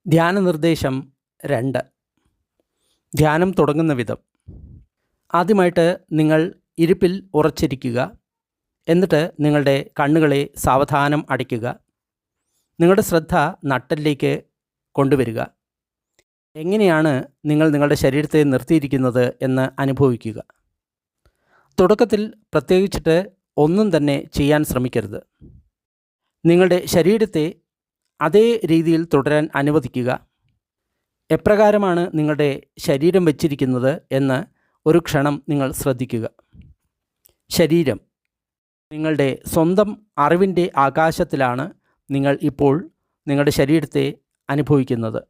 ധ്യാനനിർദ്ദേശം 2. ധ്യാനം തുടങ്ങുന്ന വിധം. ആദ്യമായിട്ട് നിങ്ങൾ ഇരിപ്പിൽ ഉറച്ചിരിക്കുക. എന്നിട്ട് നിങ്ങളുടെ കണ്ണുകളെ സാവധാനം അടയ്ക്കുക. നിങ്ങളുടെ ശ്രദ്ധ നട്ടെല്ലിലേക്ക് കൊണ്ടുവരിക. എങ്ങനെയാണ് നിങ്ങൾ നിങ്ങളുടെ ശരീരത്തെ നിർത്തിയിരിക്കുന്നത് എന്ന് അനുഭവിക്കുക. തുടക്കത്തിൽ പ്രത്യേകിച്ചിട്ട് ഒന്നും തന്നെ ചെയ്യാൻ ശ്രമിക്കരുത്. നിങ്ങളുടെ ശരീരത്തെ അതേ രീതിയിൽ തുടരാൻ അനുവദിക്കുക. എപ്രകാരമാണ് നിങ്ങളുടെ ശരീരം വച്ചിരിക്കുന്നത് എന്ന് ഒരു ക്ഷണം നിങ്ങൾ ശ്രദ്ധിക്കുക. ശരീരം നിങ്ങളുടെ സ്വന്തം അറിവിൻ്റെ ആകാശത്തിലാണ് നിങ്ങൾ ഇപ്പോൾ നിങ്ങളുടെ ശരീരത്തെ അനുഭവിക്കുന്നത്.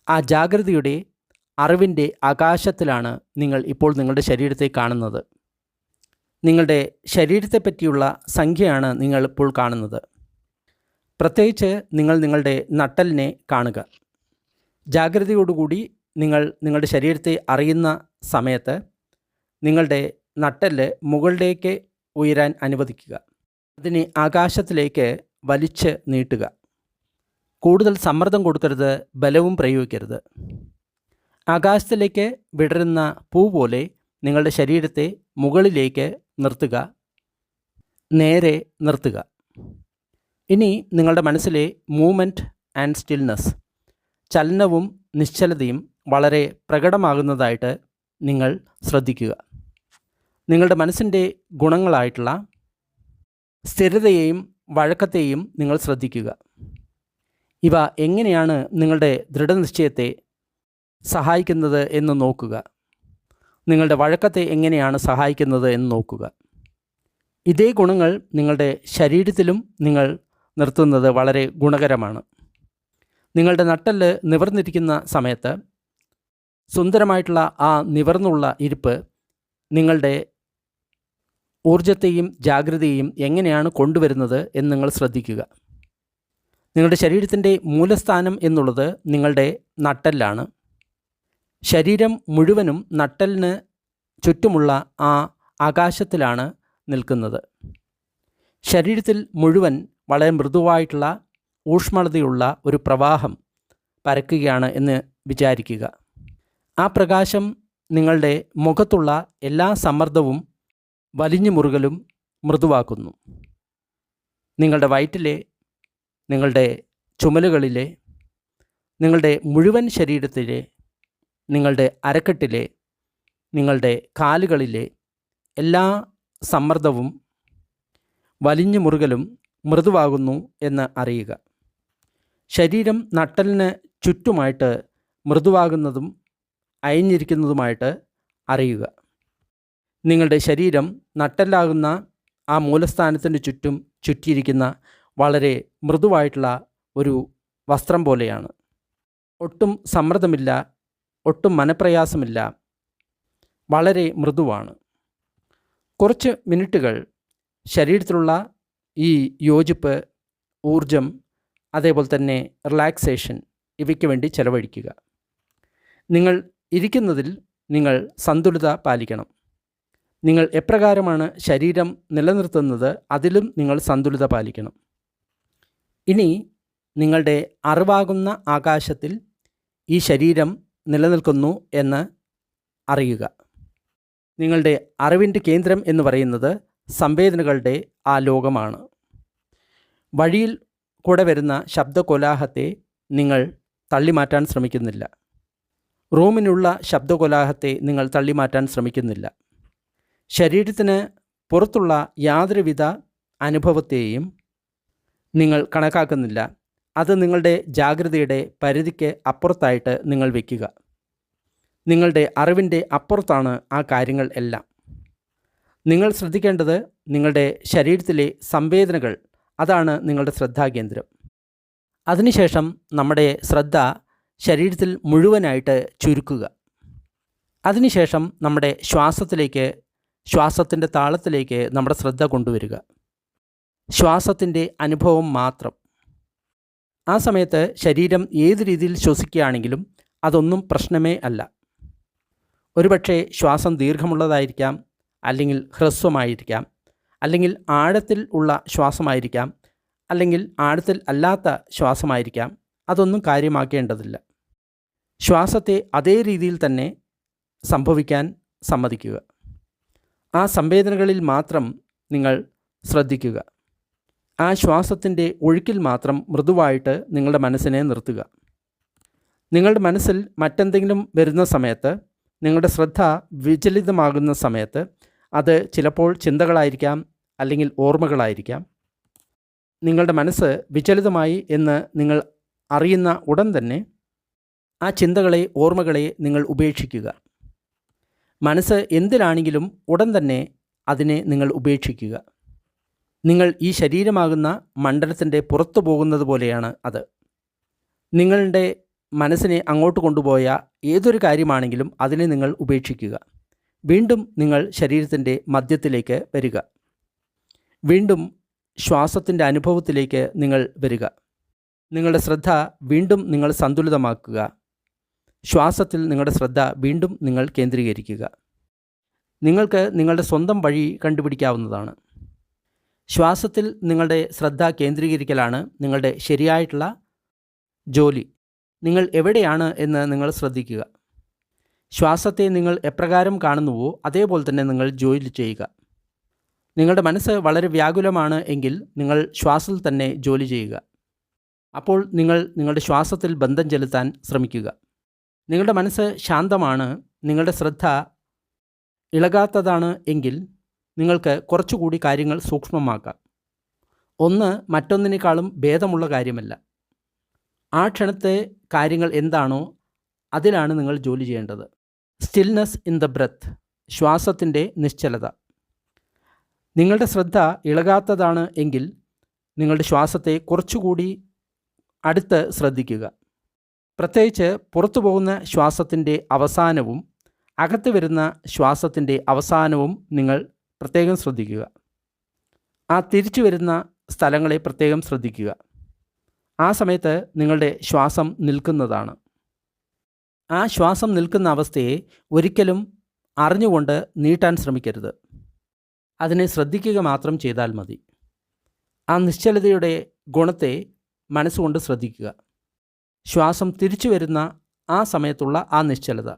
ആ ജാഗ്രതയുടെ അറിവിൻ്റെ ആകാശത്തിലാണ് നിങ്ങൾ ഇപ്പോൾ നിങ്ങളുടെ ശരീരത്തെ കാണുന്നത്. നിങ്ങളുടെ ശരീരത്തെപ്പറ്റിയുള്ള സംഖ്യയാണ് നിങ്ങൾ ഇപ്പോൾ കാണുന്നത്. പ്രത്യേകിച്ച് നിങ്ങൾ നിങ്ങളുടെ നട്ടെല്ലിനെ കാണുക. ജാഗ്രതയോടുകൂടി നിങ്ങൾ നിങ്ങളുടെ ശരീരത്തെ അറിയുന്ന സമയത്ത് നിങ്ങളുടെ നട്ടെല്ല് മുകളിലേക്ക് ഉയരാൻ അനുവദിക്കുക. അതിനെ ആകാശത്തിലേക്ക് വലിച്ച് നീട്ടുക. കൂടുതൽ സമ്മർദ്ദം കൊടുക്കരുത്, ബലവും പ്രയോഗിക്കരുത്. ആകാശത്തിലേക്ക് വിടരുന്ന പൂ പോലെ നിങ്ങളുടെ ശരീരത്തെ മുകളിലേക്ക് നിർത്തുക, നേരെ നിർത്തുക. ഇനി നിങ്ങളുടെ മനസ്സിലെ മൂവ്മെൻറ്റ് ആൻഡ് സ്റ്റിൽനെസ്, ചലനവും നിശ്ചലതയും വളരെ പ്രകടമാകുന്നതായിട്ട് നിങ്ങൾ ശ്രദ്ധിക്കുക. നിങ്ങളുടെ മനസ്സിൻ്റെ ഗുണങ്ങളായിട്ടുള്ള സ്ഥിരതയെയും വഴക്കത്തെയും നിങ്ങൾ ശ്രദ്ധിക്കുക. ഇവ എങ്ങനെയാണ് നിങ്ങളുടെ ദൃഢനിശ്ചയത്തെ സഹായിക്കുന്നത് എന്ന് നോക്കുക. നിങ്ങളുടെ വഴക്കത്തെ എങ്ങനെയാണ് സഹായിക്കുന്നത് എന്ന് നോക്കുക. ഇതേ ഗുണങ്ങൾ നിങ്ങളുടെ ശരീരത്തിലും നിങ്ങൾ നിർത്തുന്നത് വളരെ ഗുണകരമാണ്. നിങ്ങളുടെ നട്ടെല്ല് നിവർന്നിരിക്കുന്ന സമയത്ത് സുന്ദരമായിട്ടുള്ള ആ നിവർന്നുള്ള ഇരിപ്പ് നിങ്ങളുടെ ഊർജത്തെയും ജാഗ്രതയെയും എങ്ങനെയാണ് കൊണ്ടുവരുന്നത് എന്ന് നിങ്ങൾ ശ്രദ്ധിക്കുക. നിങ്ങളുടെ ശരീരത്തിൻ്റെ മൂലസ്ഥാനം എന്നുള്ളത് നിങ്ങളുടെ നട്ടെല്ലാണ്. ശരീരം മുഴുവനും നട്ടെല്ലിന് ചുറ്റുമുള്ള ആ ആകാശത്തിലാണ് നിൽക്കുന്നത്. ശരീരത്തിൽ മുഴുവൻ വളരെ മൃദുവായിട്ടുള്ള ഊഷ്മളതയുള്ള ഒരു പ്രവാഹം പരക്കുകയാണ് എന്ന് വിചാരിക്കുക. ആ പ്രകാശം നിങ്ങളുടെ മുഖത്തുള്ള എല്ലാ സമ്മർദ്ദവും വലിഞ്ഞു മുറുകലും മൃദുവാക്കുന്നു. നിങ്ങളുടെ വയറ്റിലെ, നിങ്ങളുടെ ചുമലുകളിലെ, നിങ്ങളുടെ മുഴുവൻ ശരീരത്തിലെ, നിങ്ങളുടെ അരക്കെട്ടിലെ, നിങ്ങളുടെ കാലുകളിലെ എല്ലാ സമ്മർദ്ദവും വലിഞ്ഞു മുറുകലും മൃദുവാകുന്നു എന്ന് അറിയുക. ശരീരം നട്ടെല്ലിന് ചുറ്റുമായിട്ട് മൃദുവാകുന്നതും അയഞ്ഞിരിക്കുന്നതുമായിട്ട് അറിയുക. നിങ്ങളുടെ ശരീരം നട്ടെല്ലാകുന്ന ആ മൂലസ്ഥാനത്തിന് ചുറ്റും ചുറ്റിയിരിക്കുന്ന വളരെ മൃദുവായിട്ടുള്ള ഒരു വസ്ത്രം പോലെയാണ്. ഒട്ടും സമ്മർദ്ദമില്ല, ഒട്ടും മനപ്രയാസമില്ല, വളരെ മൃദുവാണ്. കുറച്ച് മിനിറ്റുകൾ ശരീരത്തിലുള്ള ഈ യോജിപ്പ്, ഊർജം, അതേപോലെ തന്നെ റിലാക്സേഷൻ ഇവയ്ക്ക് വേണ്ടി ചെലവഴിക്കുക. നിങ്ങൾ ഇരിക്കുന്നതിൽ നിങ്ങൾ സന്തുലിത പാലിക്കണം. നിങ്ങൾ എപ്രകാരമാണ് ശരീരം നിലനിർത്തുന്നത് അതിലും നിങ്ങൾ സന്തുലിത പാലിക്കണം. ഇനി നിങ്ങളുടെ അറിവാകുന്ന ആകാശത്തിൽ ഈ ശരീരം നിലനിൽക്കുന്നു എന്ന് അറിയുക. നിങ്ങളുടെ അറിവിൻ്റെ കേന്ദ്രം എന്ന് പറയുന്നത് സംവേദനകളുടെ ആ ലോകമാണ്. വഴിയിൽ കൂടെ വരുന്ന ശബ്ദകോലാഹലത്തെ നിങ്ങൾ തള്ളിമാറ്റാൻ ശ്രമിക്കുന്നില്ല. റൂമിനുള്ള ശബ്ദകോലാഹലത്തെ നിങ്ങൾ തള്ളിമാറ്റാൻ ശ്രമിക്കുന്നില്ല. ശരീരത്തിന് പുറത്തുള്ള യാതൊരുവിധ അനുഭവത്തെയും നിങ്ങൾ കണക്കാക്കുന്നില്ല. അത് നിങ്ങളുടെ ജാഗ്രതയുടെ പരിധിക്ക് അപ്പുറത്തായിട്ട് നിങ്ങൾ വയ്ക്കുക. നിങ്ങളുടെ അറിവിൻ്റെ അപ്പുറത്താണ് ആ കാര്യങ്ങൾ എല്ലാം. നിങ്ങൾ ശ്രദ്ധിക്കേണ്ടത് നിങ്ങളുടെ ശരീരത്തിലെ സംവേദനകൾ, അതാണ് നിങ്ങളുടെ ശ്രദ്ധാകേന്ദ്രം. അതിനുശേഷം നമ്മുടെ ശ്രദ്ധ ശരീരത്തിൽ മുഴുവനായിട്ട് ചുരുക്കുക. അതിനുശേഷം നമ്മുടെ ശ്വാസത്തിലേക്ക്, ശ്വാസത്തിൻ്റെ താളത്തിലേക്ക് നമ്മുടെ ശ്രദ്ധ കൊണ്ടുവരിക. ശ്വാസത്തിൻ്റെ അനുഭവം മാത്രം. ആ സമയത്ത് ശരീരം ഏത് രീതിയിൽ ശ്വസിക്കുകയാണെങ്കിലും അതൊന്നും പ്രശ്നമേ അല്ല. ഒരുപക്ഷെ ശ്വാസം ദീർഘമുള്ളതായിരിക്കാം, അല്ലെങ്കിൽ ഹ്രസ്വമായിരിക്കാം, അല്ലെങ്കിൽ ആഴത്തിൽ ഉള്ള ശ്വാസമായിരിക്കാം, അല്ലെങ്കിൽ ആഴത്തിൽ അല്ലാത്ത ശ്വാസമായിരിക്കാം, അതൊന്നും കാര്യമാക്കേണ്ടതില്ല. ശ്വാസത്തെ അതേ രീതിയിൽ തന്നെ സംഭവിക്കാൻ സമ്മതിക്കുക. ആ സംവേദനകളിൽ മാത്രം നിങ്ങൾ ശ്രദ്ധിക്കുക. ആ ശ്വാസത്തിൻ്റെ ഒഴുക്കിൽ മാത്രം മൃദുവായിട്ട് നിങ്ങളുടെ മനസ്സിനെ നിർത്തുക. നിങ്ങളുടെ മനസ്സിൽ മറ്റെന്തെങ്കിലും വരുന്ന സമയത്ത്, നിങ്ങളുടെ ശ്രദ്ധ വിചലിതമാകുന്ന സമയത്ത്, അത് ചിലപ്പോൾ ചിന്തകളായിരിക്കാം, അല്ലെങ്കിൽ ഓർമ്മകളായിരിക്കാം. നിങ്ങളുടെ മനസ്സ് വിചലിതമായി എന്ന് നിങ്ങൾ അറിയുന്ന ഉടൻ തന്നെ ആ ചിന്തകളെ, ഓർമ്മകളെ നിങ്ങൾ ഉപേക്ഷിക്കുക. മനസ്സ് എന്തിലാണെങ്കിലും ഉടൻ തന്നെ അതിനെ നിങ്ങൾ ഉപേക്ഷിക്കുക. നിങ്ങൾ ഈ ശരീരമാകുന്ന മണ്ഡലത്തിൻ്റെ പുറത്തു പോകുന്നത് പോലെയാണ് അത്. നിങ്ങളുടെ മനസ്സിനെ അങ്ങോട്ട് കൊണ്ടുപോയ ഏതൊരു കാര്യമാണെങ്കിലും അതിനെ നിങ്ങൾ ഉപേക്ഷിക്കുക. വീണ്ടും നിങ്ങൾ ശരീരത്തിൻ്റെ മധ്യത്തിലേക്ക് വരിക. വീണ്ടും ശ്വാസത്തിൻ്റെ അനുഭവത്തിലേക്ക് നിങ്ങൾ വരിക. നിങ്ങളുടെ ശ്രദ്ധ വീണ്ടും നിങ്ങൾ സന്തുലിതമാക്കുക. ശ്വാസത്തിൽ നിങ്ങളുടെ ശ്രദ്ധ വീണ്ടും നിങ്ങൾ കേന്ദ്രീകരിക്കുക. നിങ്ങൾക്ക് നിങ്ങളുടെ സ്വന്തം വഴി കണ്ടുപിടിക്കാവുന്നതാണ്. ശ്വാസത്തിൽ നിങ്ങളുടെ ശ്രദ്ധ കേന്ദ്രീകരിക്കലാണ് നിങ്ങളുടെ ശരിയായിട്ടുള്ള ജോലി. നിങ്ങൾ എവിടെയാണ് എന്ന് നിങ്ങൾ ശ്രദ്ധിക്കുക. ശ്വാസത്തെ നിങ്ങൾ എപ്രകാരം കാണുന്നുവോ അതേപോലെ തന്നെ നിങ്ങൾ ജോലി ചെയ്യുക. നിങ്ങളുടെ മനസ്സ് വളരെ വ്യാകുലമാണ് എങ്കിൽ നിങ്ങൾ ശ്വാസത്തിൽ തന്നെ ജോലി ചെയ്യുക. അപ്പോൾ നിങ്ങൾ നിങ്ങളുടെ ശ്വാസത്തിൽ ബന്ധം ചെലുത്താൻ ശ്രമിക്കുക. നിങ്ങളുടെ മനസ്സ് ശാന്തമാണ്, നിങ്ങളുടെ ശ്രദ്ധ ഇളകാത്തതാണ് എങ്കിൽ നിങ്ങൾക്ക് കുറച്ചുകൂടി കാര്യങ്ങൾ സൂക്ഷ്മമാക്കാം. ഒന്ന് മറ്റൊന്നിനേക്കാളും ഭേദമുള്ള കാര്യമല്ല. ആ ക്ഷണത്തെ കാര്യങ്ങൾ എന്താണോ അതിലാണ് നിങ്ങൾ ജോലി ചെയ്യേണ്ടത്. സ്റ്റിൽനെസ് ഇൻ ദ ബ്രെത്ത്, ശ്വാസത്തിൻ്റെ നിശ്ചലത. നിങ്ങളുടെ ശ്രദ്ധ ഇളകാത്തതാണ് എങ്കിൽ നിങ്ങളുടെ ശ്വാസത്തെ കുറച്ചുകൂടി അടുത്ത് ശ്രദ്ധിക്കുക. പ്രത്യേകിച്ച് പുറത്തു പോകുന്ന ശ്വാസത്തിൻ്റെ അവസാനവും അകത്ത് വരുന്ന ശ്വാസത്തിൻ്റെ അവസാനവും നിങ്ങൾ പ്രത്യേകം ശ്രദ്ധിക്കുക. ആ തിരിച്ചു വരുന്ന സ്ഥലങ്ങളെ പ്രത്യേകം ശ്രദ്ധിക്കുക. ആ സമയത്ത് നിങ്ങളുടെ ശ്വാസം നിൽക്കുന്നതാണ്. ആ ശ്വാസം നിൽക്കുന്ന അവസ്ഥയെ ഒരിക്കലും അറിഞ്ഞുകൊണ്ട് നീട്ടാൻ ശ്രമിക്കരുത്. അതിനെ ശ്രദ്ധിക്കുക മാത്രം ചെയ്താൽ മതി. ആ നിശ്ചലതയുടെ ഗുണത്തെ മനസ്സുകൊണ്ട് ശ്രദ്ധിക്കുക. ശ്വാസം തിരിച്ചു വരുന്ന ആ സമയത്തുള്ള ആ നിശ്ചലത,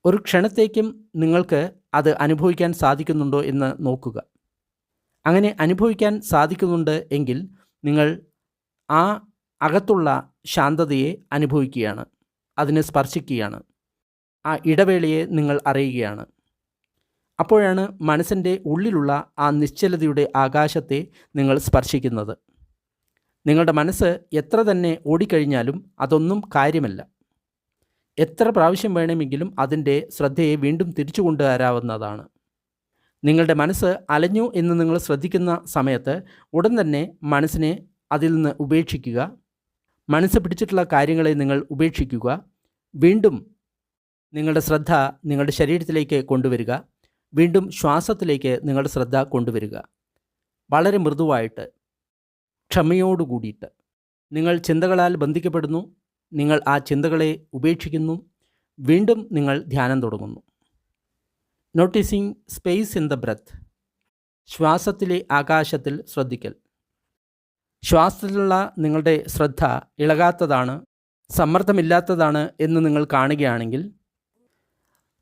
ഒരു ക്ഷണത്തേക്കും നിങ്ങൾക്ക് അത് അനുഭവിക്കാൻ സാധിക്കുന്നുണ്ടോ എന്ന് നോക്കുക. അങ്ങനെ അനുഭവിക്കാൻ സാധിക്കുന്നുണ്ട് എങ്കിൽ നിങ്ങൾ ആ അകത്തുള്ള ശാന്തതയെ അനുഭവിക്കുകയാണ്, അതിനെ സ്പർശിക്കുകയാണ്. ആ ഇടവേളയെ നിങ്ങൾ അറിയുകയാണ്. അപ്പോഴാണ് മനസ്സിൻ്റെ ഉള്ളിലുള്ള ആ നിശ്ചലതയുടെ ആകാശത്തെ നിങ്ങൾ സ്പർശിക്കുന്നത്. നിങ്ങളുടെ മനസ്സ് എത്ര തന്നെ ഓടിക്കഴിഞ്ഞാലും അതൊന്നും കാര്യമല്ല. എത്ര പ്രാവശ്യം വേണമെങ്കിലും അതിൻ്റെ ശ്രദ്ധയെ വീണ്ടും തിരിച്ചു കൊണ്ടുവരാവുന്നതാണ്. നിങ്ങളുടെ മനസ്സ് അലഞ്ഞു എന്ന് നിങ്ങൾ ശ്രദ്ധിക്കുന്ന സമയത്ത് ഉടൻ തന്നെ മനസ്സിനെ അതിൽ നിന്ന് ഉപേക്ഷിക്കുക. മനസ്സ് പിടിച്ചിട്ടുള്ള കാര്യങ്ങളെ നിങ്ങൾ ഉപേക്ഷിക്കുക. വീണ്ടും നിങ്ങളുടെ ശ്രദ്ധ നിങ്ങളുടെ ശരീരത്തിലേക്ക് കൊണ്ടുവരിക. വീണ്ടും ശ്വാസത്തിലേക്ക് നിങ്ങളുടെ ശ്രദ്ധ കൊണ്ടുവരിക. വളരെ മൃദുവായിട്ട്, ക്ഷമയോടുകൂടിയിട്ട്. നിങ്ങൾ ചിന്തകളാൽ ബന്ധിക്കപ്പെടുന്നു. നിങ്ങൾ ആ ചിന്തകളെ ഉപേക്ഷിക്കുന്നു. വീണ്ടും നിങ്ങൾ ധ്യാനം തുടങ്ങുന്നു. Noticing space in the breath, ശ്വാസത്തിലെ ആകാശത്തിൽ ശ്രദ്ധിക്കൽ. ശ്വാസത്തിലുള്ള നിങ്ങളുടെ ശ്രദ്ധ ഇളകാത്തതാണ്, സമ്മർദ്ദമില്ലാത്തതാണ് എന്ന് നിങ്ങൾ കാണുകയാണെങ്കിൽ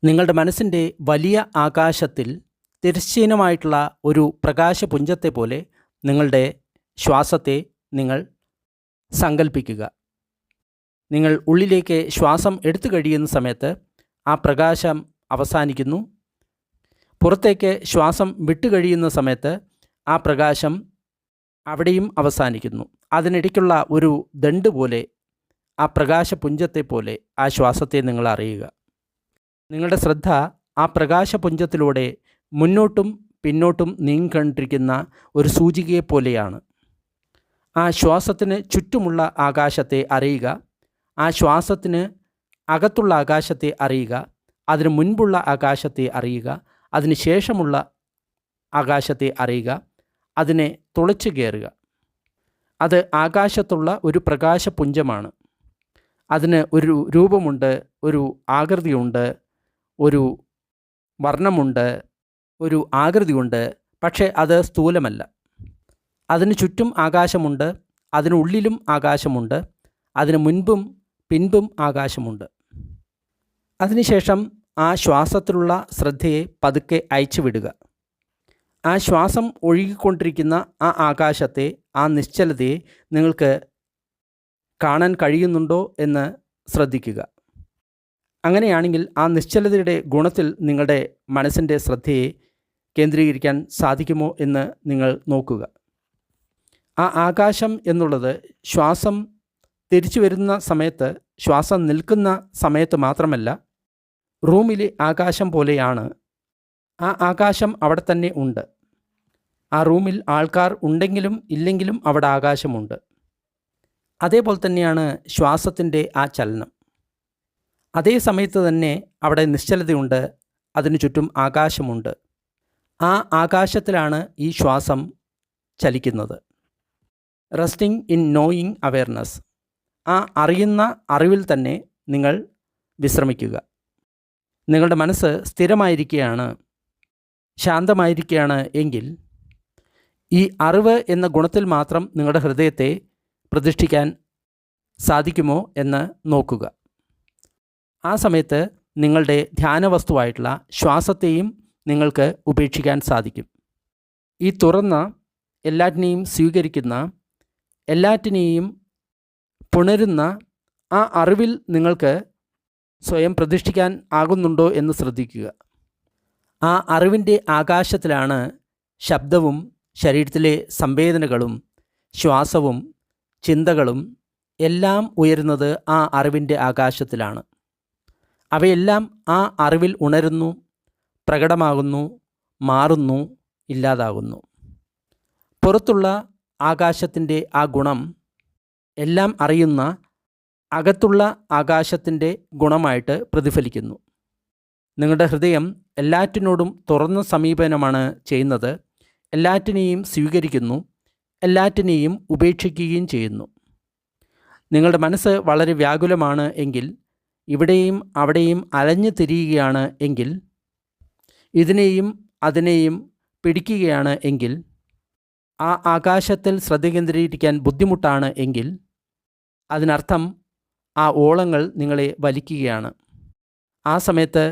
നിങ്ങളുടെ മനസ്സിൻ്റെ വലിയ ആകാശത്തിൽ തിരശ്ചീനമായിട്ടുള്ള ഒരു പ്രകാശപുഞ്ചത്തെ പോലെ നിങ്ങളുടെ ശ്വാസത്തെ നിങ്ങൾ സങ്കല്പിക്കുക. നിങ്ങൾ ഉള്ളിലേക്ക് ശ്വാസം എടുത്തു കഴിയുന്ന സമയത്ത് ആ പ്രകാശം അവസാനിക്കുന്നു. പുറത്തേക്ക് ശ്വാസം വിട്ടുകഴിയുന്ന സമയത്ത് ആ പ്രകാശം അവിടെയും അവസാനിക്കുന്നു. അതിനിടയ്ക്കുള്ള ഒരു ദണ്ട് പോലെ, ആ പ്രകാശപുഞ്ചത്തെ പോലെ ആ ശ്വാസത്തെ നിങ്ങൾ അറിയുക. നിങ്ങളുടെ ശ്രദ്ധ ആ പ്രകാശപുഞ്ചത്തിലൂടെ മുന്നോട്ടും പിന്നോട്ടും നീങ്ങിക്കൊണ്ടിരിക്കുന്ന ഒരു സൂചികയെപ്പോലെയാണ്. ആ ശ്വാസത്തിന് ചുറ്റുമുള്ള ആകാശത്തെ അറിയുക. ആ ശ്വാസത്തിന് അകത്തുള്ള ആകാശത്തെ അറിയുക. അതിന് മുൻപുള്ള ആകാശത്തെ അറിയുക. അതിന് ശേഷമുള്ള ആകാശത്തെ അറിയുക. അതിനെ തുളച്ചു കയറുക. അത് ആകാശത്തുള്ള ഒരു പ്രകാശപുഞ്ചമാണ്. അതിന് ഒരു രൂപമുണ്ട്, ഒരു ആകൃതിയുണ്ട്, ഒരു വർണ്ണമുണ്ട്, ഒരു ആകൃതിയുണ്ട്. പക്ഷേ അത് സ്ഥൂലമല്ല. അതിന് ചുറ്റും ആകാശമുണ്ട്, അതിനുള്ളിലും ആകാശമുണ്ട്. അതിന് മുൻപും പിൻപും ആകാശമുണ്ട്. അതിനുശേഷം ആ ശ്വാസത്തിലുള്ള ശ്രദ്ധയെ പതുക്കെ അയച്ചു വിടുക. ആ ശ്വാസം ഒഴുകിക്കൊണ്ടിരിക്കുന്ന ആ ആകാശത്തെ, ആ നിശ്ചലതയെ നിങ്ങൾക്ക് കാണാൻ കഴിയുന്നുണ്ടോ എന്ന് ശ്രദ്ധിക്കുക. അങ്ങനെയാണെങ്കിൽ ആ നിശ്ചലതയുടെ ഗുണത്തിൽ നിങ്ങളുടെ മനസ്സിൻ്റെ ശ്രദ്ധയെ കേന്ദ്രീകരിക്കാൻ സാധിക്കുമോ എന്ന് നിങ്ങൾ നോക്കുക. ആ ആകാശം എന്നുള്ളത് ശ്വാസം തിരിച്ചു വരുന്ന സമയത്ത്, ശ്വാസം നിൽക്കുന്ന സമയത്ത് മാത്രമല്ല, റൂമിലെ ആകാശം പോലെയാണ്. ആ ആകാശം അവിടെ തന്നെ ഉണ്ട്. ആ റൂമിൽ ആൾക്കാർ ഉണ്ടെങ്കിലും ഇല്ലെങ്കിലും അവിടെ ആകാശമുണ്ട്. അതേപോലെ തന്നെയാണ് ശ്വാസത്തിൻ്റെ ആ ചലനം. അതേ സമയത്ത് തന്നെ അവിടെ നിശ്ചലതയുണ്ട്, അതിനു ചുറ്റും ആകാശമുണ്ട്. ആ ആകാശത്തിലാണ് ഈ ശ്വാസം ചലിക്കുന്നത്. Resting in knowing awareness. ആ അറിയുന്ന അറിവിൽ തന്നെ നിങ്ങൾ വിശ്രമിക്കുക. നിങ്ങളുടെ മനസ്സ് സ്ഥിരമായിരിക്കുകയാണ്, ശാന്തമായിരിക്കുകയാണ് എങ്കിൽ ഈ അറിവ് എന്ന ഗുണത്തിൽ മാത്രം നിങ്ങളുടെ ഹൃദയത്തെ പ്രതിഷ്ഠിക്കാൻ സാധിക്കുമോ എന്ന് നോക്കുക. ആ സമയത്ത് നിങ്ങളുടെ ധ്യാനവസ്തുവായിട്ടുള്ള ശ്വാസത്തെയും നിങ്ങൾക്ക് ഉപേക്ഷിക്കാൻ സാധിക്കും. ഈ തുറന്ന, എല്ലാറ്റിനെയും സ്വീകരിക്കുന്ന, എല്ലാറ്റിനെയും പുണരുന്ന ആ അറിവിൽ നിങ്ങൾക്ക് സ്വയം പ്രതിഷ്ഠിക്കാൻ ആകുന്നുണ്ടോ എന്ന് ശ്രദ്ധിക്കുക. ആ അറിവിൻ്റെ ആകാശത്തിലാണ് ശബ്ദവും ശരീരത്തിലെ സംവേദനകളും ശ്വാസവും ചിന്തകളും എല്ലാം ഉയരുന്നത്. ആ അറിവിൻ്റെ ആകാശത്തിലാണ്. അവയെല്ലാം ആ അറിവിൽ ഉണരുന്നു, പ്രകടമാകുന്നു, മാറുന്നു, ഇല്ലാതാകുന്നു. പുറത്തുള്ള ആകാശത്തിൻ്റെ ആ ഗുണം എല്ലാം അറിയുന്ന അകത്തുള്ള ആകാശത്തിൻ്റെ ഗുണമായിട്ട് പ്രതിഫലിക്കുന്നു. നിങ്ങളുടെ ഹൃദയം എല്ലാറ്റിനോടും തുറന്ന സമീപനമാണ് ചെയ്യുന്നത്. എല്ലാറ്റിനെയും സ്വീകരിക്കുന്നു, എല്ലാറ്റിനെയും ഉപേക്ഷിക്കുകയും ചെയ്യുന്നു. നിങ്ങളുടെ മനസ്സ് വളരെ വ്യാകുലമാണ് എങ്കിൽ, ഇവിടെയും അവിടെയും അലഞ്ഞു തിരിയുകയാണ് എങ്കിൽ, ഇതിനെയും അതിനെയും പിടിക്കുകയാണ് എങ്കിൽ, ആ ആകാശത്തിൽ ശ്രദ്ധ കേന്ദ്രീകരിക്കാൻ ബുദ്ധിമുട്ടാണ് എങ്കിൽ, അതിനർത്ഥം ആ ഓളങ്ങൾ നിങ്ങളെ വലിക്കുകയാണ്. ആ സമയത്ത്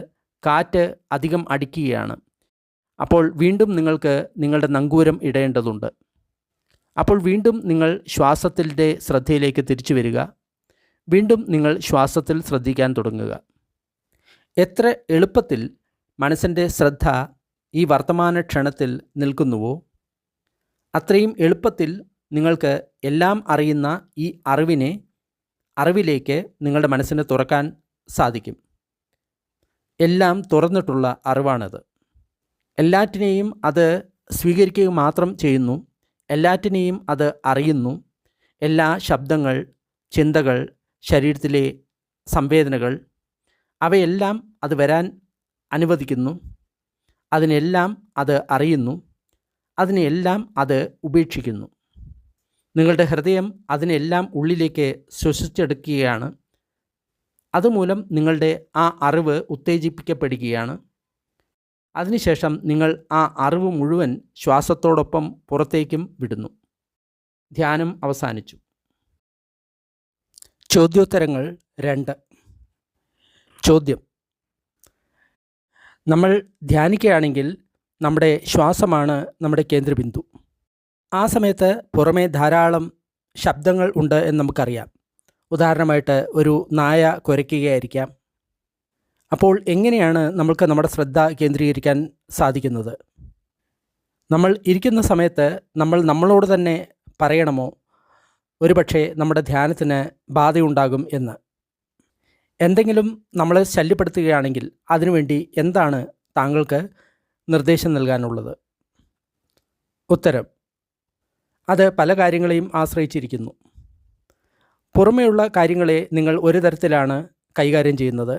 കാറ്റ് അധികം അടിക്കുകയാണ്. അപ്പോൾ വീണ്ടും നിങ്ങൾക്ക് നിങ്ങളുടെ നങ്കൂരം ഇടേണ്ടതുണ്ട്. അപ്പോൾ വീണ്ടും നിങ്ങൾ ശ്വാസത്തിൻ്റെ ശ്രദ്ധയിലേക്ക് തിരിച്ചു വരിക. വീണ്ടും നിങ്ങൾ ശ്വാസത്തിൽ ശ്രദ്ധിക്കാൻ തുടങ്ങുക. എത്ര എളുപ്പത്തിൽ മനസ്സിൻ്റെ ശ്രദ്ധ ഈ വർത്തമാന ക്ഷണത്തിൽ നിൽക്കുന്നുവോ, അത്രയും എളുപ്പത്തിൽ നിങ്ങൾക്ക് എല്ലാം അറിയുന്ന ഈ അറിവിലേക്ക് നിങ്ങളുടെ മനസ്സിനെ തുറക്കാൻ സാധിക്കും. എല്ലാം തുറന്നിട്ടുള്ള അറിവാണത്. എല്ലാറ്റിനെയും അത് സ്വീകരിക്കുക മാത്രം ചെയ്യുന്നു. എല്ലാറ്റിനെയും അത് അറിയുന്നു. എല്ലാ ശബ്ദങ്ങൾ, ചിന്തകൾ, ശരീരത്തിലെ സംവേദനകൾ, അവയെല്ലാം അത് വരാൻ അനുവദിക്കുന്നു. അതിനെല്ലാം അത് അറിയുന്നു. അതിനെല്ലാം അത് ഉപേക്ഷിക്കുന്നു. നിങ്ങളുടെ ഹൃദയം അതിനെല്ലാം ഉള്ളിലേക്ക് ശ്വസിച്ചെടുക്കുകയാണ്. അതുമൂലം നിങ്ങളുടെ ആ അറിവ് ഉത്തേജിപ്പിക്കപ്പെടുകയാണ്. അതിനുശേഷം നിങ്ങൾ ആ അറിവ് മുഴുവൻ ശ്വാസത്തോടൊപ്പം പുറത്തേക്കും വിടുന്നു. ധ്യാനം അവസാനിച്ചു. ചോദ്യോത്തരങ്ങൾ 2. ചോദ്യം: നമ്മൾ ധ്യാനിക്കുകയാണെങ്കിൽ നമ്മുടെ ശ്വാസമാണ് നമ്മുടെ കേന്ദ്രബിന്ദു. ആ സമയത്ത് പുറമേ ധാരാളം ശബ്ദങ്ങൾ ഉണ്ട് എന്ന് നമുക്കറിയാം. ഉദാഹരണമായിട്ട് ഒരു നായ കുരയ്ക്കുകയായിരിക്കാം. അപ്പോൾ എങ്ങനെയാണ് നമ്മൾക്ക് നമ്മുടെ ശ്രദ്ധ കേന്ദ്രീകരിക്കാൻ സാധിക്കുന്നത്? നമ്മൾ ഇരിക്കുന്ന സമയത്ത് നമ്മൾ നമ്മളോട് തന്നെ പറയണമോ, ഒരുപക്ഷെ നമ്മുടെ ധ്യാനത്തിന് ബാധയുണ്ടാകും എന്ന്? എന്തെങ്കിലും നമ്മളെ ശല്യപ്പെടുത്തുകയാണെങ്കിൽ അതിനുവേണ്ടി എന്താണ് താങ്കൾക്ക് നിർദ്ദേശം നൽകാനുള്ളത്? ഉത്തരം: അത് പല കാര്യങ്ങളെയും ആശ്രയിച്ചിരിക്കുന്നു. പുറമേയുള്ള കാര്യങ്ങളെ നിങ്ങൾ ഒരു തരത്തിലാണ് കൈകാര്യം ചെയ്യുന്നത്.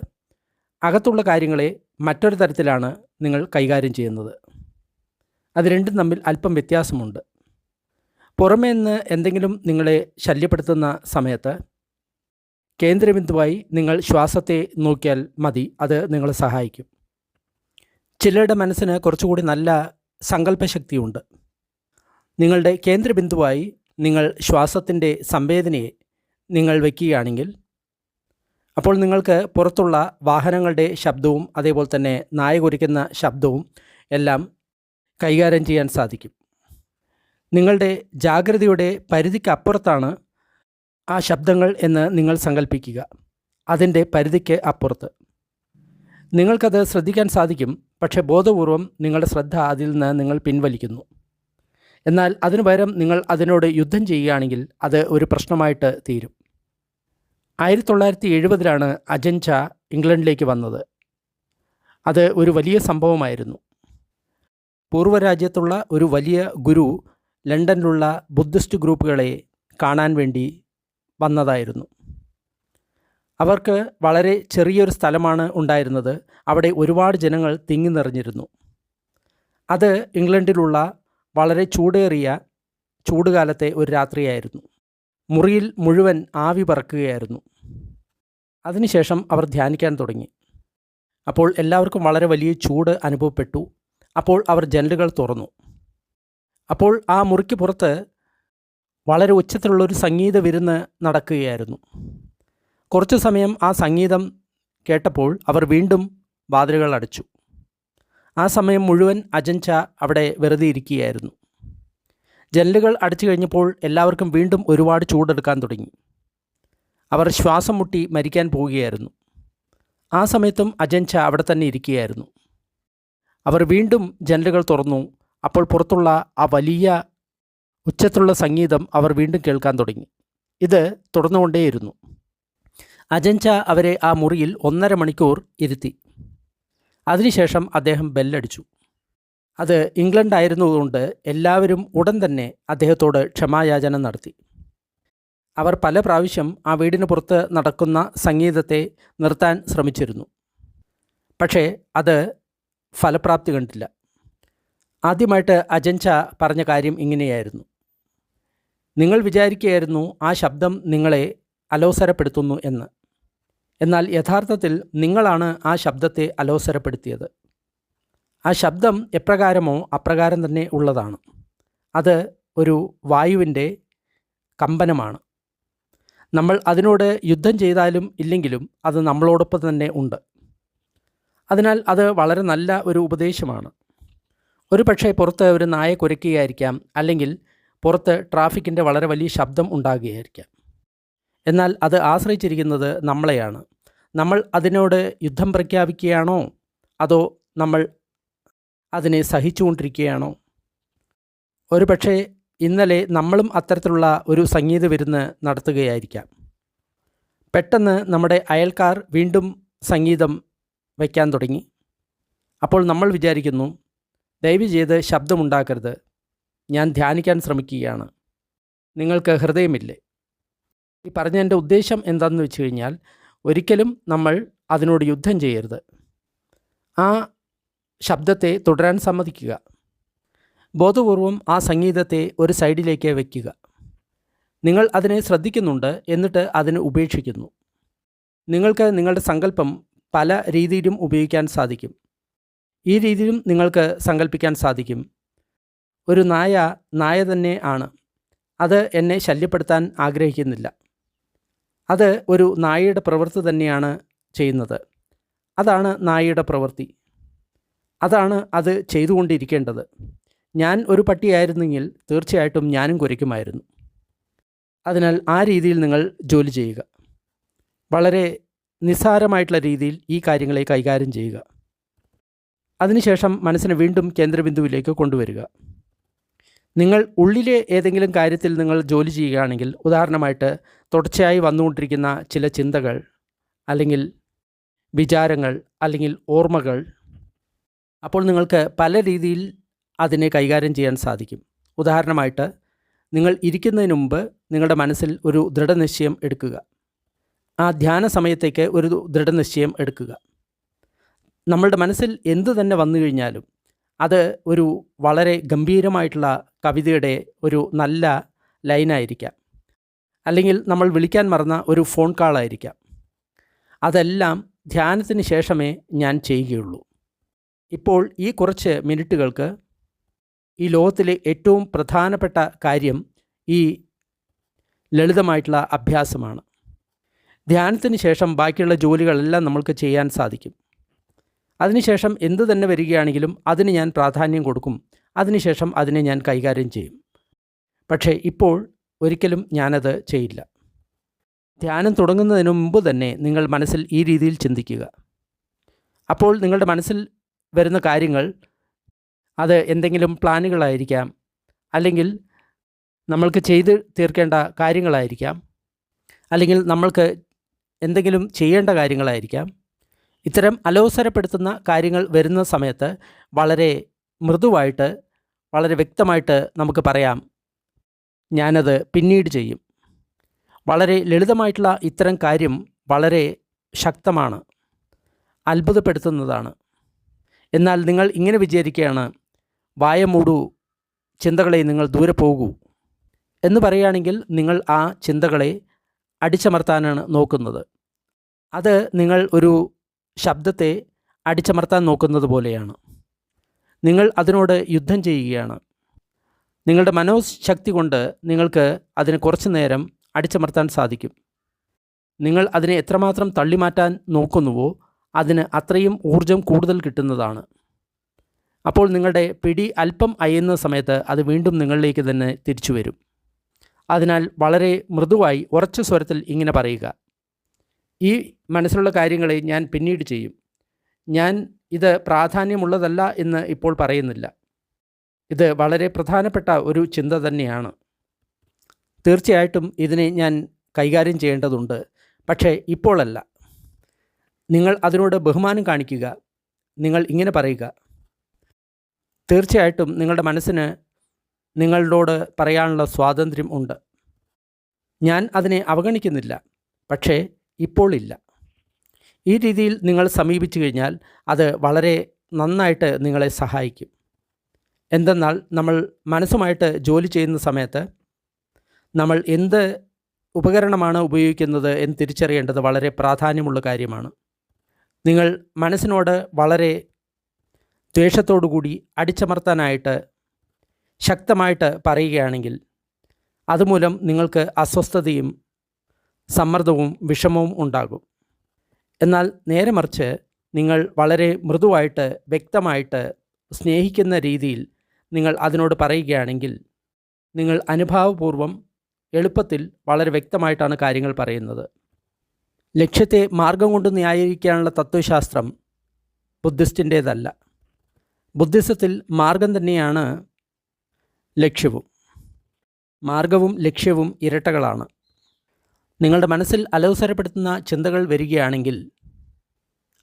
അകത്തുള്ള കാര്യങ്ങളെ മറ്റൊരു തരത്തിലാണ് നിങ്ങൾ കൈകാര്യം ചെയ്യുന്നത്. അത് രണ്ടും തമ്മിൽ അല്പം വ്യത്യാസമുണ്ട്. പുറമേ നിന്ന് എന്തെങ്കിലും നിങ്ങളെ ശല്യപ്പെടുത്തുന്ന സമയത്ത് കേന്ദ്രബിന്ദുവായി നിങ്ങൾ ശ്വാസത്തെ നോക്കിയാൽ മതി. അത് നിങ്ങളെ സഹായിക്കും. ചിലരുടെ മനസ്സിന് കുറച്ചുകൂടി നല്ല സങ്കല്പശക്തിയുണ്ട്. നിങ്ങളുടെ കേന്ദ്രബിന്ദുവായി നിങ്ങൾ ശ്വാസത്തിൻ്റെ സംവേദനയെ നിങ്ങൾ വയ്ക്കുകയാണെങ്കിൽ അപ്പോൾ നിങ്ങൾക്ക് പുറത്തുള്ള വാഹനങ്ങളുടെ ശബ്ദവും അതേപോലെ തന്നെ നായ കുരയ്ക്കുന്ന ശബ്ദവും എല്ലാം കൈകാര്യം ചെയ്യാൻ സാധിക്കും. നിങ്ങളുടെ ജാഗ്രതയുടെ പരിധിക്കപ്പുറത്താണ് ആ ശബ്ദങ്ങൾ എന്ന് നിങ്ങൾ സങ്കല്പിക്കുക. അതിൻ്റെ പരിധിക്ക് അപ്പുറത്ത് നിങ്ങൾക്കത് ശ്രദ്ധിക്കാൻ സാധിക്കും. പക്ഷേ ബോധപൂർവം നിങ്ങളുടെ ശ്രദ്ധ അതിൽ നിന്ന് നിങ്ങൾ പിൻവലിക്കുന്നു. എന്നാൽ അതിനു പകരം നിങ്ങൾ അതിനോട് യുദ്ധം ചെയ്യുകയാണെങ്കിൽ അത് ഒരു പ്രശ്നമായിട്ട് തീരും. 1970 അജഞ്ച ഇംഗ്ലണ്ടിലേക്ക് വന്നത്. അത് ഒരു വലിയ സംഭവമായിരുന്നു. പൂർവ്വരാജ്യത്തുള്ള ഒരു വലിയ ഗുരു ലണ്ടനിലുള്ള ബുദ്ധിസ്റ്റ് ഗ്രൂപ്പുകളെ കാണാൻ വേണ്ടി വന്നതായിരുന്നു. അവർക്ക് വളരെ ചെറിയൊരു സ്ഥലമാണ് ഉണ്ടായിരുന്നത്. അവിടെ ഒരുപാട് ജനങ്ങൾ തിങ്ങി നിറഞ്ഞിരുന്നു. അത് ഇംഗ്ലണ്ടിലുള്ള വളരെ ചൂടേറിയ ചൂടുകാലത്തെ ഒരു രാത്രിയായിരുന്നു. മുറിയിൽ മുഴുവൻ ആവി പറക്കുകയായിരുന്നു. അതിനുശേഷം അവർ ധ്യാനിക്കാൻ തുടങ്ങി. അപ്പോൾ എല്ലാവർക്കും വളരെ വലിയ ചൂട് അനുഭവപ്പെട്ടു. അപ്പോൾ അവർ ജനലുകൾ തുറന്നു. അപ്പോൾ ആ മുറിക്ക് പുറത്ത് വളരെ ഉച്ചത്തിലുള്ളൊരു സംഗീത വിരുന്ന് നടക്കുകയായിരുന്നു. കുറച്ചു സമയം ആ സംഗീതം കേട്ടപ്പോൾ അവർ വീണ്ടും വാതിലുകൾ അടച്ചു. ആ സമയം മുഴുവൻ അജഞ്ച അവിടെ വെറുതെ ഇരിക്കുകയായിരുന്നു. ജനലുകൾ അടച്ചു കഴിഞ്ഞപ്പോൾ എല്ലാവർക്കും വീണ്ടും ഒരുപാട് ചൂടെടുക്കാൻ തുടങ്ങി. അവർ ശ്വാസം മുട്ടി മരിക്കാൻ പോവുകയായിരുന്നു. ആ സമയത്തും അജഞ്ച അവിടെ തന്നെ ഇരിക്കുകയായിരുന്നു. അവർ വീണ്ടും ജനലുകൾ തുറന്നു. അപ്പോൾ പുറത്തുള്ള ആ വലിയ ഉച്ചത്തിലുള്ള സംഗീതം അവർ വീണ്ടും കേൾക്കാൻ തുടങ്ങി. ഇത് തുടർന്നുകൊണ്ടേയിരുന്നു. അജഞ്ച അവരെ ആ മുറിയിൽ 1.5 മണിക്കൂർ ഇരുത്തി. അതിനുശേഷം അദ്ദേഹം ബെല്ലടിച്ചു. അത് ഇംഗ്ലണ്ട് ആയിരുന്നതുകൊണ്ട് എല്ലാവരും ഉടൻ തന്നെ അദ്ദേഹത്തോട് ക്ഷമായാചന നടത്തി. അവർ പല പ്രാവശ്യം ആ വീടിന് പുറത്ത് നടക്കുന്ന സംഗീതത്തെ നിർത്താൻ ശ്രമിച്ചിരുന്നു. പക്ഷേ അത് ഫലപ്രാപ്തി കണ്ടില്ല. ആദ്യമായിട്ട് അജഞ്ച പറഞ്ഞ കാര്യം ഇങ്ങനെയായിരുന്നു: നിങ്ങൾ വിചാരിക്കുകയായിരുന്നു ആ ശബ്ദം നിങ്ങളെ അലോസരപ്പെടുത്തുന്നു എന്ന്. എന്നാൽ യഥാർത്ഥത്തിൽ നിങ്ങളാണ് ആ ശബ്ദത്തെ അലോസരപ്പെടുത്തിയത്. ആ ശബ്ദം എപ്രകാരമോ അപ്രകാരം തന്നെ ഉള്ളതാണ്. അത് ഒരു വായുവിൻ്റെ കമ്പനമാണ്. നമ്മൾ അതിനോട് യുദ്ധം ചെയ്താലും ഇല്ലെങ്കിലും അത് നമ്മളോടൊപ്പം തന്നെ ഉണ്ട്. അതിനാൽ അത് വളരെ നല്ല ഒരു ഉപദേശമാണ്. ഒരു പക്ഷേ പുറത്ത് ഒരു നായ കുരയ്ക്കുകയായിരിക്കാം, അല്ലെങ്കിൽ പുറത്ത് ട്രാഫിക്കിൻ്റെ വളരെ വലിയ ശബ്ദം ഉണ്ടാകുകയായിരിക്കാം. എന്നാൽ അത് ആശ്രയിച്ചിരിക്കുന്നത് നമ്മളെയാണ്. നമ്മൾ അതിനോട് യുദ്ധം പ്രഖ്യാപിക്കുകയാണോ, അതോ നമ്മൾ അതിനെ സഹിച്ചുകൊണ്ടിരിക്കുകയാണോ? ഒരു പക്ഷേ ഇന്നലെ നമ്മളും അത്തരത്തിലുള്ള ഒരു സംഗീത വിരുന്ന് നടത്തുകയായിരിക്കാം. പെട്ടെന്ന് നമ്മുടെ അയൽക്കാർ വീണ്ടും സംഗീതം വയ്ക്കാൻ തുടങ്ങി. അപ്പോൾ നമ്മൾ വിചാരിക്കുന്നു, ദയവ് ചെയ്ത് ശബ്ദമുണ്ടാക്കരുത്, ഞാൻ ധ്യാനിക്കാൻ ശ്രമിക്കുകയാണ്. നിങ്ങൾക്ക് ഹൃദയമില്ലേ? ഈ പറഞ്ഞതിൻ്റെ ഉദ്ദേശം എന്താണെന്ന് വെച്ച് കഴിഞ്ഞാൽ, ഒരിക്കലും നമ്മൾ അതിനോട് യുദ്ധം ചെയ്യരുത്. ആ ശബ്ദത്തെ തുടരാൻ സമ്മതിക്കുക. ബോധപൂർവം ആ സംഗീതത്തെ ഒരു സൈഡിലേക്ക് വയ്ക്കുക. നിങ്ങൾ അതിനെ ശ്രദ്ധിക്കുന്നുണ്ട്, എന്നിട്ട് അതിനെ ഉപേക്ഷിക്കുന്നു. നിങ്ങൾക്ക് നിങ്ങളുടെ സങ്കല്പം പല രീതിയിലും ഉപയോഗിക്കാൻ സാധിക്കും. ഈ രീതിയിലും നിങ്ങൾക്ക് സങ്കല്പിക്കാൻ സാധിക്കും: ഒരു നായ തന്നെ ആണ്. അത് എന്നെ ശല്യപ്പെടുത്താൻ ആഗ്രഹിക്കുന്നില്ല. അത് ഒരു നായയുടെ പ്രവൃത്തി തന്നെയാണ് ചെയ്യുന്നത്. അതാണ് നായയുടെ പ്രവൃത്തി. അതാണ് അത് ചെയ്തുകൊണ്ടിരിക്കേണ്ടത്. ഞാൻ ഒരു പട്ടിയായിരുന്നെങ്കിൽ തീർച്ചയായിട്ടും ഞാനും കുരയ്ക്കുമായിരുന്നു. അതിനാൽ ആ രീതിയിൽ നിങ്ങൾ ജോലി ചെയ്യുക. വളരെ നിസ്സാരമായിട്ടുള്ള രീതിയിൽ ഈ കാര്യങ്ങളെ കൈകാര്യം ചെയ്യുക. അതിനുശേഷം മനസ്സിനെ വീണ്ടും കേന്ദ്രബിന്ദുവിലേക്ക് കൊണ്ടുവരിക. നിങ്ങൾ ഉള്ളിലെ ഏതെങ്കിലും കാര്യത്തിൽ നിങ്ങൾ ജോലി ചെയ്യുകയാണെങ്കിൽ, ഉദാഹരണമായിട്ട് തുടർച്ചയായി വന്നുകൊണ്ടിരിക്കുന്ന ചില ചിന്തകൾ, അല്ലെങ്കിൽ വിചാരങ്ങൾ, അല്ലെങ്കിൽ ഓർമ്മകൾ, അപ്പോൾ നിങ്ങൾക്ക് പല രീതിയിൽ അതിനെ കൈകാര്യം ചെയ്യാൻ സാധിക്കും. ഉദാഹരണമായിട്ട് നിങ്ങൾ ഇരിക്കുന്നതിന് മുമ്പ് നിങ്ങളുടെ മനസ്സിൽ ഒരു ദൃഢനിശ്ചയം എടുക്കുക. ആ ധ്യാന സമയത്തേക്ക് ഒരു ദൃഢനിശ്ചയം എടുക്കുക. നമ്മളുടെ മനസ്സിൽ എന്തു തന്നെ വന്നു കഴിഞ്ഞാലും അത് ഒരു വളരെ ഗംഭീരമായിട്ടുള്ള കവിതയുടെ ഒരു നല്ല ലൈനായിരിക്കാം, അല്ലെങ്കിൽ നമ്മൾ വിളിക്കാൻ മറന്ന ഒരു ഫോൺ കാളായിരിക്കാം. അതെല്ലാം ധ്യാനത്തിന് ശേഷമേ ഞാൻ ചെയ്യുകയുള്ളൂ. ഇപ്പോൾ ഈ കുറച്ച് മിനിറ്റുകൾക്ക് ഈ ലോകത്തിലെ ഏറ്റവും പ്രധാനപ്പെട്ട കാര്യം ഈ ലളിതമായിട്ടുള്ള അഭ്യാസമാണ്. ധ്യാനത്തിന് ശേഷം ബാക്കിയുള്ള ജോലികളെല്ലാം നമ്മൾക്ക് ചെയ്യാൻ സാധിക്കും. അതിനുശേഷം എന്തു തന്നെ വരികയാണെങ്കിലും അതിന് ഞാൻ പ്രാധാന്യം കൊടുക്കും. അതിനുശേഷം അതിനെ ഞാൻ കൈകാര്യം ചെയ്യും. പക്ഷേ ഇപ്പോൾ ഒരിക്കലും ഞാനത് ചെയ്യില്ല. ധ്യാനം തുടങ്ങുന്നതിന് മുമ്പ് തന്നെ നിങ്ങൾ മനസ്സിൽ ഈ രീതിയിൽ ചിന്തിക്കുക. അപ്പോൾ നിങ്ങളുടെ മനസ്സിൽ വരുന്ന കാര്യങ്ങൾ അത് എന്തെങ്കിലും പ്ലാനുകളായിരിക്കാം, അല്ലെങ്കിൽ നമ്മൾക്ക് ചെയ്ത് തീർക്കേണ്ട കാര്യങ്ങളായിരിക്കാം, അല്ലെങ്കിൽ നമ്മൾക്ക് എന്തെങ്കിലും ചെയ്യേണ്ട കാര്യങ്ങളായിരിക്കാം. ഇത്തരം അലോസരപ്പെടുത്തുന്ന കാര്യങ്ങൾ വരുന്ന സമയത്ത് വളരെ മൃദുവായിട്ട്, വളരെ വ്യക്തമായിട്ട് നമുക്ക് പറയാം, ഞാനത് പിന്നീട് ചെയ്യും. വളരെ ലളിതമായിട്ടുള്ള ഇത്തരം കാര്യം വളരെ ശക്തമാണ്, അത്ഭുതപ്പെടുത്തുന്നതാണ്. എന്നാൽ നിങ്ങൾ ഇങ്ങനെ വിചാരിക്കുകയാണ്, വായ മൂടൂ, ചിന്തകളെ നിങ്ങൾ ദൂരെ പോകൂ എന്ന് പറയുകയാണെങ്കിൽ നിങ്ങൾ ആ ചിന്തകളെ അടിച്ചമർത്താനാണ് നോക്കുന്നത്. അത് നിങ്ങൾ ഒരു ശബ്ദത്തെ അടിച്ചമർത്താൻ നോക്കുന്നത് പോലെയാണ്. നിങ്ങൾ അതിനോട് യുദ്ധം ചെയ്യുകയാണ്. നിങ്ങളുടെ മനോശക്തി കൊണ്ട് നിങ്ങൾക്ക് അതിനെ കുറച്ചു നേരം അടിച്ചമർത്താൻ സാധിക്കും. നിങ്ങൾ അതിനെ എത്രമാത്രം തള്ളിമാറ്റാൻ നോക്കുന്നുവോ അതിന് അത്രയും ഊർജം കൂടുതൽ കിട്ടുന്നതാണ്. അപ്പോൾ നിങ്ങളുടെ പിടി അല്പം അയയുന്ന സമയത്ത് അത് വീണ്ടും നിങ്ങളിലേക്ക് തന്നെ തിരിച്ചു വരും. അതിനാൽ വളരെ മൃദുവായി ഉറച്ച സ്വരത്തിൽ ഇങ്ങനെ പറയുക, ഈ മനസ്സിലുള്ള കാര്യങ്ങളെ ഞാൻ പിന്നീട് ചെയ്യും. ഞാൻ ഇത് പ്രാധാന്യമുള്ളതല്ല എന്ന് ഇപ്പോൾ പറയുന്നില്ല. ഇത് വളരെ പ്രധാനപ്പെട്ട ഒരു ചിന്ത തന്നെയാണ്. തീർച്ചയായിട്ടും ഇതിനെ ഞാൻ കൈകാര്യം ചെയ്യേണ്ടതുണ്ട്. പക്ഷേ ഇപ്പോഴല്ല. നിങ്ങൾ അതിനോട് ബഹുമാനം കാണിക്കുക. നിങ്ങൾ ഇങ്ങനെ പറയുക, തീർച്ചയായിട്ടും നിങ്ങളുടെ മനസ്സിന് നിങ്ങളോട് പറയാനുള്ള സ്വാതന്ത്ര്യം ഉണ്ട്. ഞാൻ അതിനെ അവഗണിക്കുന്നില്ല, പക്ഷേ ഇപ്പോൾ ഇല്ല. ഈ രീതിയിൽ നിങ്ങൾ സമീപിച്ചു കഴിഞ്ഞാൽ അത് വളരെ നന്നായിട്ട് നിങ്ങളെ സഹായിക്കും. എന്തെന്നാൽ നമ്മൾ മനസ്സുമായിട്ട് ജോലി ചെയ്യുന്ന സമയത്ത് നമ്മൾ എന്ത് ഉപകരണമാണ് ഉപയോഗിക്കുന്നത് എന്ന് തിരിച്ചറിയേണ്ടത് വളരെ പ്രാധാന്യമുള്ള കാര്യമാണ്. നിങ്ങൾ മനസ്സിനോട് വളരെ ദ്വേഷത്തോടുകൂടി അടിച്ചമർത്താനായിട്ട് ശക്തമായിട്ട് പറയുകയാണെങ്കിൽ അതുമൂലം നിങ്ങൾക്ക് അസ്വസ്ഥതയും സമ്മർദ്ദവും വിഷമവും ഉണ്ടാകും. എന്നാൽ നേരെ മറിച്ച് നിങ്ങൾ വളരെ മൃദുവായിട്ട് വ്യക്തമായിട്ട് സ്നേഹിക്കുന്ന രീതിയിൽ നിങ്ങൾ അതിനോട് പറയുകയാണെങ്കിൽ നിങ്ങൾ അനുഭാവപൂർവം എളുപ്പത്തിൽ വളരെ വ്യക്തമായിട്ടാണ് കാര്യങ്ങൾ പറയുന്നത്. ലക്ഷ്യത്തെ മാർഗം കൊണ്ട് ന്യായീകരിക്കാനുള്ള തത്വശാസ്ത്രം ബുദ്ധിസ്റ്റിൻ്റേതല്ല. ബുദ്ധിസത്തിൽ മാർഗം തന്നെയാണ് ലക്ഷ്യവും. മാർഗവും ലക്ഷ്യവും ഇരട്ടകളാണ്. നിങ്ങളുടെ മനസ്സിൽ അലോസരപ്പെടുത്തുന്ന ചിന്തകൾ വരികയാണെങ്കിൽ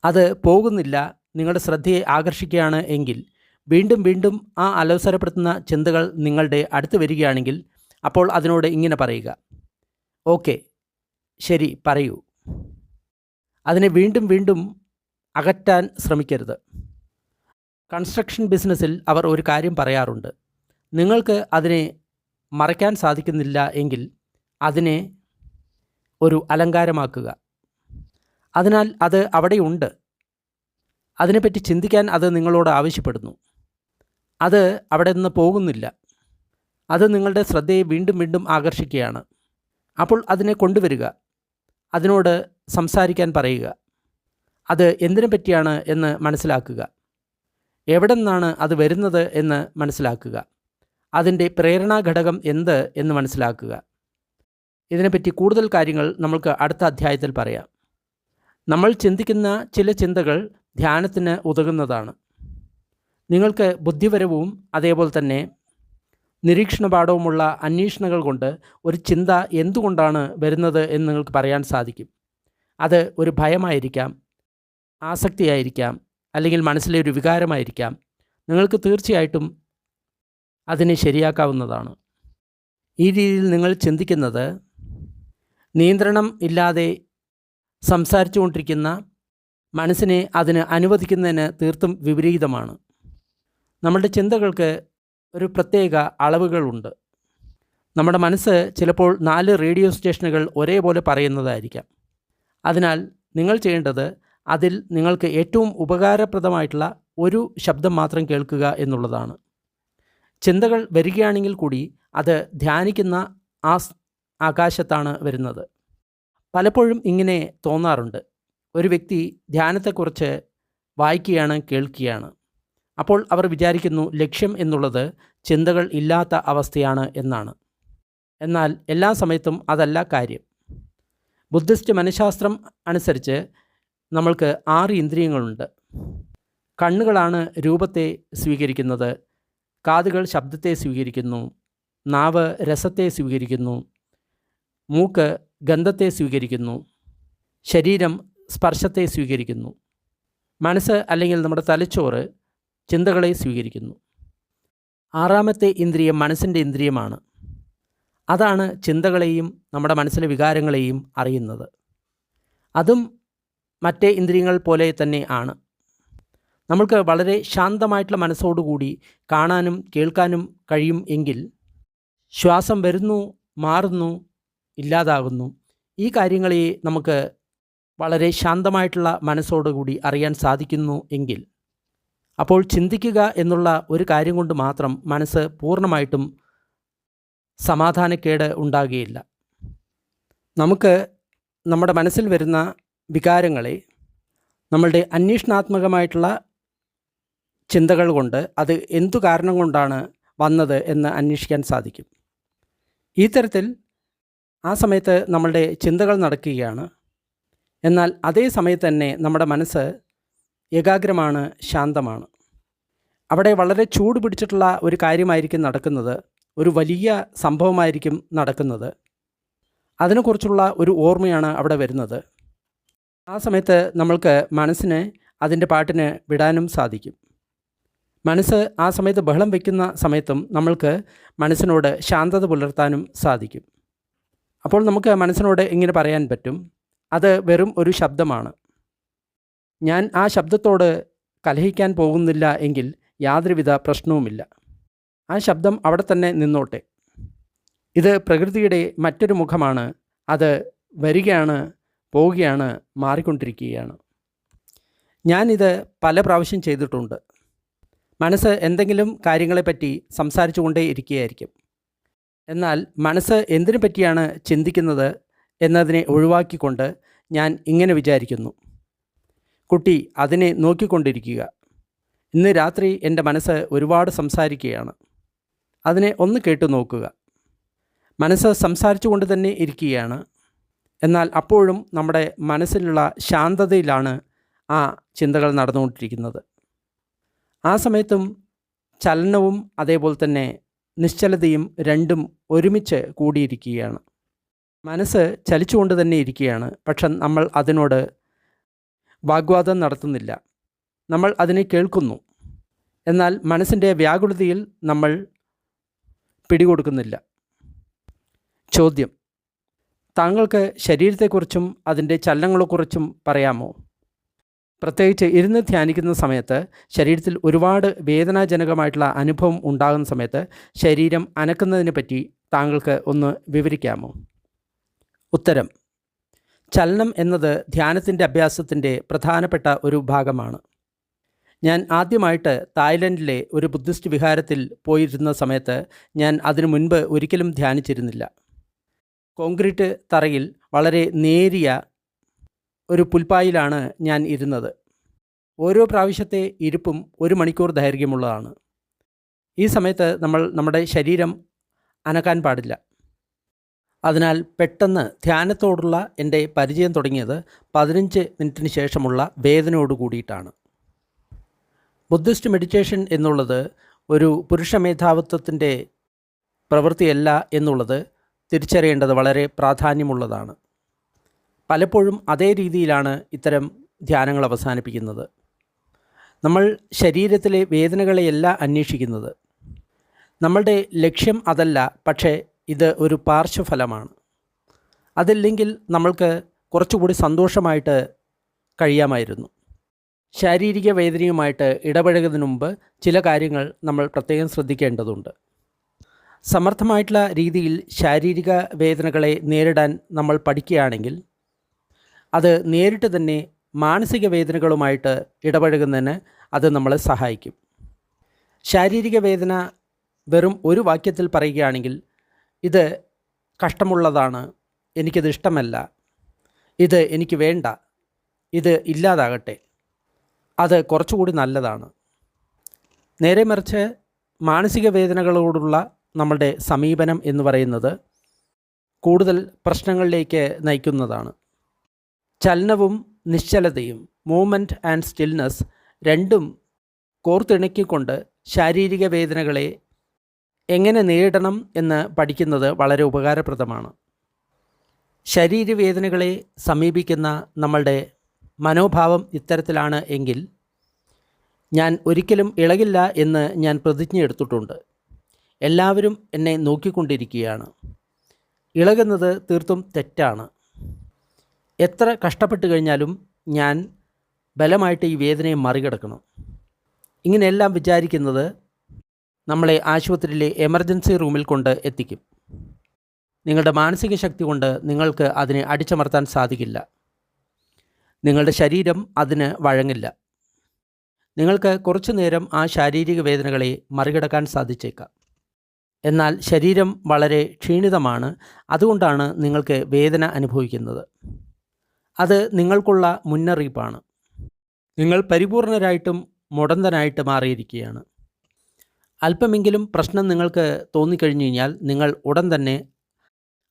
അത് പോകുന്നില്ല, നിങ്ങളുടെ ശ്രദ്ധയെ ആകർഷിക്കുകയാണ് എങ്കിൽ വീണ്ടും വീണ്ടും ആ അലോസരപ്പെടുത്തുന്ന ചിന്തകൾ നിങ്ങളുടെ അടുത്ത് വരികയാണെങ്കിൽ അപ്പോൾ അതിനോട് ഇങ്ങനെ പറയുക, ഓക്കെ, ശരി, പറയൂ. അതിനെ വീണ്ടും വീണ്ടും അകറ്റാൻ ശ്രമിക്കരുത്. കൺസ്ട്രക്ഷൻ ബിസിനസ്സിൽ അവർ ഒരു കാര്യം പറയാറുണ്ട്, നിങ്ങൾക്ക് അതിനെ മറയ്ക്കാൻ സാധിക്കുന്നില്ല എങ്കിൽ അതിനെ ഒരു അലങ്കാരമാക്കുക. അതിനാൽ അത് അവിടെയുണ്ട്. അതിനെപ്പറ്റി ചിന്തിക്കാൻ അത് നിങ്ങളോട് ആവശ്യപ്പെടുന്നു. അത് അവിടെ നിന്ന് പോകുന്നില്ല. അത് നിങ്ങളുടെ ശ്രദ്ധയെ വീണ്ടും വീണ്ടും ആകർഷിക്കുകയാണ്. അപ്പോൾ അതിനെ കൊണ്ടുവരിക, അതിനോട് സംസാരിക്കാൻ പറയുക. അത് എന്തിനെ പറ്റിയാണ് എന്ന് മനസ്സിലാക്കുക. എവിടെ നിന്നാണ് അത് വരുന്നത് എന്ന് മനസ്സിലാക്കുക. അതിൻ്റെ പ്രേരണാ ഘടകം എന്ത് എന്ന് മനസ്സിലാക്കുക. ഇതിനെപ്പറ്റി കൂടുതൽ കാര്യങ്ങൾ നമുക്ക് അടുത്ത അധ്യായത്തിൽ പറയാം. നമ്മൾ ചിന്തിക്കുന്ന ചില ചിന്തകൾ ധ്യാനത്തിന് ഉതകുന്നതാണ്. നിങ്ങൾക്ക് ബുദ്ധിപരവും അതേപോലെ തന്നെ നിരീക്ഷണപാഠവുമുള്ള അന്വേഷണങ്ങൾ കൊണ്ട് ഒരു ചിന്ത എന്തുകൊണ്ടാണ് വരുന്നത് എന്ന് നിങ്ങൾക്ക് പറയാൻ സാധിക്കും. അത് ഒരു ഭയമായിരിക്കാം, ആസക്തിയായിരിക്കാം, അല്ലെങ്കിൽ മനസ്സിലെ ഒരു വികാരമായിരിക്കാം. നിങ്ങൾക്ക് തീർച്ചയായിട്ടും അതിനെ ശരിയാക്കാവുന്നതാണ്. ഈ രീതിയിൽ നിങ്ങൾ ചിന്തിക്കുന്നത് നിയന്ത്രണം ഇല്ലാതെ സംസാരിച്ചു കൊണ്ടിരിക്കുന്ന മനസ്സിനെ അതിന് അനുവദിക്കുന്നതിന് തീർത്തും വിപരീതമാണ്. നമ്മളുടെ ചിന്തകൾക്ക് ഒരു പ്രത്യേക അളവുകളുണ്ട്. നമ്മുടെ മനസ്സ് ചിലപ്പോൾ 4 റേഡിയോ സ്റ്റേഷനുകൾ ഒരേപോലെ പറയുന്നതായിരിക്കാം. അതിനാൽ നിങ്ങൾ ചെയ്യേണ്ടത് അതിൽ നിങ്ങൾക്ക് ഏറ്റവും ഉപകാരപ്രദമായിട്ടുള്ള ഒരു ശബ്ദം മാത്രം കേൾക്കുക എന്നുള്ളതാണ്. ചിന്തകൾ വരികയാണെങ്കിൽ കൂടി അത് ധ്യാനിക്കുന്ന ആ ആകാശത്താണ് വരുന്നത്. പലപ്പോഴും ഇങ്ങനെ തോന്നാറുണ്ട്. ഒരു വ്യക്തി ധ്യാനത്തെക്കുറിച്ച് വായിക്കുകയാണ്, കേൾക്കുകയാണ്. അപ്പോൾ അവർ വിചാരിക്കുന്നു ലക്ഷ്യം എന്നുള്ളത് ചിന്തകൾ ഇല്ലാത്ത അവസ്ഥയാണ് എന്നാണ്. എന്നാൽ എല്ലാ സമയത്തും അതല്ല കാര്യം. ബുദ്ധിസ്റ്റ് മനഃശാസ്ത്രം അനുസരിച്ച് നമ്മൾക്ക് 6 ഇന്ദ്രിയങ്ങളുണ്ട്. കണ്ണുകളാണ് രൂപത്തെ സ്വീകരിക്കുന്നത്, കാതുകൾ ശബ്ദത്തെ സ്വീകരിക്കുന്നു, നാവ് രസത്തെ സ്വീകരിക്കുന്നു, മൂക്ക് ഗന്ധത്തെ സ്വീകരിക്കുന്നു, ശരീരം സ്പർശത്തെ സ്വീകരിക്കുന്നു, മനസ്സ് അല്ലെങ്കിൽ നമ്മുടെ തലച്ചോറ് ചിന്തകളെ സ്വീകരിക്കുന്നു. 6ാമത്തെ ഇന്ദ്രിയം മനസ്സിൻ്റെ ഇന്ദ്രിയമാണ്. അതാണ് ചിന്തകളെയും നമ്മുടെ മനസ്സിലെ വികാരങ്ങളെയും അറിയുന്നത്. അതും മറ്റേ ഇന്ദ്രിയങ്ങൾ പോലെ തന്നെ ആണ്. നമ്മൾക്ക് വളരെ ശാന്തമായിട്ടുള്ള മനസ്സോടുകൂടി കാണാനും കേൾക്കാനും കഴിയും എങ്കിൽ ശ്വാസം വരുന്നു, മാറുന്നു, ഇല്ലാതാകുന്നു, ഈ കാര്യങ്ങളെ നമുക്ക് വളരെ ശാന്തമായിട്ടുള്ള മനസ്സോടുകൂടി അറിയാൻ സാധിക്കുന്നു എങ്കിൽ അപ്പോൾ ചിന്തിക്കുക എന്നുള്ള ഒരു കാര്യം കൊണ്ട് മാത്രം മനസ്സ് പൂർണ്ണമായിട്ടും സമാധാനക്കേട് ഉണ്ടാകുകയില്ല. നമുക്ക് നമ്മുടെ മനസ്സിൽ വരുന്ന വികാരങ്ങളെ നമ്മളുടെ അന്വേഷണാത്മകമായിട്ടുള്ള ചിന്തകൾ കൊണ്ട് അത് എന്തു കാരണം കൊണ്ടാണ് വന്നത് എന്ന് അന്വേഷിക്കാൻ സാധിക്കും. ഈ തരത്തിൽ ആ സമയത്ത് നമ്മളുടെ ചിന്തകൾ നടക്കുകയാണ്. എന്നാൽ അതേ സമയത്ത് തന്നെ നമ്മുടെ മനസ്സ് ഏകാഗ്രമാണ്, ശാന്തമാണ്. അവിടെ വളരെ ചൂട് പിടിച്ചിട്ടുള്ള ഒരു കാര്യമായിരിക്കും നടക്കുന്നത്, ഒരു വലിയ സംഭവമായിരിക്കും നടക്കുന്നത്. അതിനെക്കുറിച്ചുള്ള ഒരു ഓർമ്മയാണ് അവിടെ വരുന്നത്. ആ സമയത്ത് നമ്മൾക്ക് മനസ്സിനെ അതിൻ്റെ പാട്ടിന് വിടാനും സാധിക്കും. മനസ്സ് ആ സമയത്ത് ബഹളം വയ്ക്കുന്ന സമയത്തും നമ്മൾക്ക് മനസ്സിനോട് ശാന്തത പുലർത്താനും സാധിക്കും. അപ്പോൾ നമുക്ക് മനസ്സിനോട് ഇങ്ങനെ പറയാൻ പറ്റും, അത് വെറും ഒരു ശബ്ദമാണ്. ഞാൻ ആ ശബ്ദത്തോട് കലഹിക്കാൻ പോകുന്നില്ല എങ്കിൽ യാതൊരുവിധ പ്രശ്നവുമില്ല. ആ ശബ്ദം അവിടെ തന്നെ നിന്നോട്ടെ. ഇത് പ്രകൃതിയുടെ മറ്റൊരു മുഖമാണ്. അത് വരികയാണ്, പോവുകയാണ്, മാറിക്കൊണ്ടിരിക്കുകയാണ്. ഞാനിത് പല പ്രാവശ്യം ചെയ്തിട്ടുണ്ട്. മനസ്സ് എന്തെങ്കിലും കാര്യങ്ങളെപ്പറ്റി സംസാരിച്ചു കൊണ്ടേ ഇരിക്കുകയായിരിക്കും. എന്നാൽ മനസ്സ് എന്തിനു പറ്റിയാണ് ചിന്തിക്കുന്നത് എന്നതിനെ ഒഴിവാക്കിക്കൊണ്ട് ഞാൻ ഇങ്ങനെ വിചാരിക്കുന്നു, കുട്ടി അതിനെ നോക്കിക്കൊണ്ടിരിക്കുക. ഇന്ന് രാത്രി എൻ്റെ മനസ്സ് ഒരുപാട് സംസാരിക്കുകയാണ്, അതിനെ ഒന്ന് കേട്ടു നോക്കുക. മനസ്സ് സംസാരിച്ചു കൊണ്ട് തന്നെ ഇരിക്കുകയാണ്. എന്നാൽ അപ്പോഴും നമ്മുടെ മനസ്സിലുള്ള ശാന്തതയിലാണ് ആ ചിന്തകൾ നടന്നുകൊണ്ടിരിക്കുന്നത്. ആ സമയത്തും ചലനവും അതേപോലെ തന്നെ നിശ്ചലതയും രണ്ടും ഒരുമിച്ച് കൂടിയിരിക്കുകയാണ്. മനസ്സ് ചലിച്ചുകൊണ്ട് തന്നെ ഇരിക്കുകയാണ്. പക്ഷെ നമ്മൾ അതിനോട് വാഗ്വാദം നടത്തുന്നില്ല, നമ്മൾ അതിനെ കേൾക്കുന്നു. എന്നാൽ മനസ്സിൻ്റെ വ്യാകുലതയിൽ നമ്മൾ പിടികൊടുക്കുന്നില്ല. ചോദ്യം: താങ്കൾക്ക് ശരീരത്തെക്കുറിച്ചും അതിൻ്റെ ചലനങ്ങളെക്കുറിച്ചും പറയാമോ? പ്രത്യേകിച്ച് ഇരുന്ന് ധ്യാനിക്കുന്ന സമയത്ത് ശരീരത്തിൽ ഒരുപാട് വേദനാജനകമായിട്ടുള്ള അനുഭവം ഉണ്ടാകുന്ന സമയത്ത് ശരീരം അനക്കുന്നതിനെ പറ്റി താങ്കൾക്ക് ഒന്ന് വിവരിക്കാമോ? ഉത്തരം: ചലനം എന്നത് ധ്യാനത്തിൻ്റെ അഭ്യാസത്തിൻ്റെ പ്രധാനപ്പെട്ട ഒരു ഭാഗമാണ്. ഞാൻ ആദ്യമായിട്ട് തായ്ലൻഡിലെ ഒരു ബുദ്ധിസ്റ്റ് വിഹാരത്തിൽ പോയിരുന്ന സമയത്ത് ഞാൻ അതിനു മുൻപ് ഒരിക്കലും ധ്യാനിച്ചിരുന്നില്ല. കോൺക്രീറ്റ് തറയിൽ വളരെ നേരിയ ഒരു പുൽപ്പായിലാണ് ഞാൻ ഇരുന്നത്. ഓരോ പ്രാവശ്യത്തെ ഇരിപ്പും 1 മണിക്കൂർ ദൈർഘ്യമുള്ളതാണ്. ഈ സമയത്ത് നമ്മൾ നമ്മുടെ ശരീരം അനക്കാൻ പാടില്ല. അതിനാൽ പെട്ടെന്ന് ധ്യാനത്തോടുള്ള എൻ്റെ പരിചയം തുടങ്ങിയത് 15 മിനിറ്റിന് ശേഷമുള്ള വേദനയോട് കൂടിയിട്ടാണ്. ബുദ്ധിസ്റ്റ് മെഡിറ്റേഷൻ എന്നുള്ളത് ഒരു പുരുഷ മേധാവിത്വത്തിൻ്റെ പ്രവൃത്തിയല്ല എന്നുള്ളത് തിരിച്ചറിയേണ്ടത് വളരെ പ്രാധാന്യമുള്ളതാണ്. പലപ്പോഴും അതേ രീതിയിലാണ് ഇത്തരം ധ്യാനങ്ങൾ അവസാനിപ്പിക്കുന്നത്. നമ്മൾ ശരീരത്തിലെ വേദനകളെയല്ല അന്വേഷിക്കുന്നത്. നമ്മളുടെ ലക്ഷ്യം അതല്ല, പക്ഷേ ഇത് ഒരു പാർശ്വഫലമാണ്. അതില്ലെങ്കിൽ നമ്മൾക്ക് കുറച്ചുകൂടി സന്തോഷമായിട്ട് കഴിയാമായിരുന്നു. ശാരീരിക വേദനയുമായിട്ട് ഇടപഴകുന്നതിന് മുമ്പ് ചില കാര്യങ്ങൾ നമ്മൾ പ്രത്യേകം ശ്രദ്ധിക്കേണ്ടതുണ്ട്. സമർത്ഥമായിട്ടുള്ള രീതിയിൽ ശാരീരിക വേദനകളെ നേരിടാൻ നമ്മൾ പഠിക്കുകയാണെങ്കിൽ അത് നേരിട്ട് തന്നെ മാനസിക വേദനകളുമായിട്ട് ഇടപഴകുന്നതിന് അത് നമ്മളെ സഹായിക്കും. ശാരീരിക വേദന വെറും ഒരു വാക്യത്തിൽ പറയുകയാണെങ്കിൽ ഇത് കഷ്ടമുള്ളതാണ്, എനിക്കിത് ഇഷ്ടമല്ല, ഇത് എനിക്ക് വേണ്ട, ഇത് ഇല്ലാതാകട്ടെ, അത് കുറച്ചുകൂടി നല്ലതാണ്. നേരെ മറിച്ച് മാനസിക വേദനകളോടുള്ള നമ്മളുടെ സമീപനം എന്ന് പറയുന്നത് കൂടുതൽ പ്രശ്നങ്ങളിലേക്ക് നയിക്കുന്നതാണ്. ചലനവും നിശ്ചലതയും, മൂവ്മെൻറ്റ് ആൻഡ് സ്റ്റിൽനെസ് രണ്ടും കോർത്തിണക്കിക്കൊണ്ട് ശാരീരിക വേദനകളെ എങ്ങനെ നേരിടണം എന്ന് പഠിക്കുന്നത് വളരെ ഉപകാരപ്രദമാണ്. ശരീരവേദനകളെ സമീപിക്കുന്ന നമ്മളുടെ മനോഭാവം ഇത്തരത്തിലാണ് എങ്കിൽ ഞാൻ ഒരിക്കലും ഇളകില്ല എന്ന് ഞാൻ പ്രതിജ്ഞ എടുത്തിട്ടുണ്ട്. എല്ലാവരും എന്നെ നോക്കിക്കൊണ്ടിരിക്കുകയാണ്. ഇളകുന്നത് തീർത്തും തെറ്റാണ്. എത്ര കഷ്ടപ്പെട്ട് കഴിഞ്ഞാലും ഞാൻ ബലമായിട്ട് ഈ വേദനയെ മറികടക്കണം. ഇങ്ങനെയെല്ലാം വിചാരിക്കുന്നത് നമ്മളെ ആശുപത്രിയിലെ എമർജൻസി റൂമിൽ കൊണ്ട് എത്തിക്കും. നിങ്ങളുടെ മാനസിക ശക്തി കൊണ്ട് നിങ്ങൾക്ക് അതിനെ അടിച്ചമർത്താൻ സാധിക്കില്ല. നിങ്ങളുടെ ശരീരം അതിന് വഴങ്ങില്ല. നിങ്ങൾക്ക് കുറച്ചു നേരം ആ ശാരീരിക വേദനകളെ മറികടക്കാൻ സാധിച്ചേക്കാം. എന്നാൽ ശരീരം വളരെ ക്ഷീണിതമാണ്. അതുകൊണ്ടാണ് നിങ്ങൾക്ക് വേദന അനുഭവിക്കുന്നത്. അത് നിങ്ങൾക്കുള്ള മുന്നറിയിപ്പാണ്. നിങ്ങൾ പരിപൂർണരായിട്ടും മുടന്തനായിട്ട് മാറിയിരിക്കുകയാണ്. അല്പമെങ്കിലും പ്രശ്നം നിങ്ങൾക്ക് തോന്നിക്കഴിഞ്ഞു കഴിഞ്ഞാൽ നിങ്ങൾ ഉടൻ തന്നെ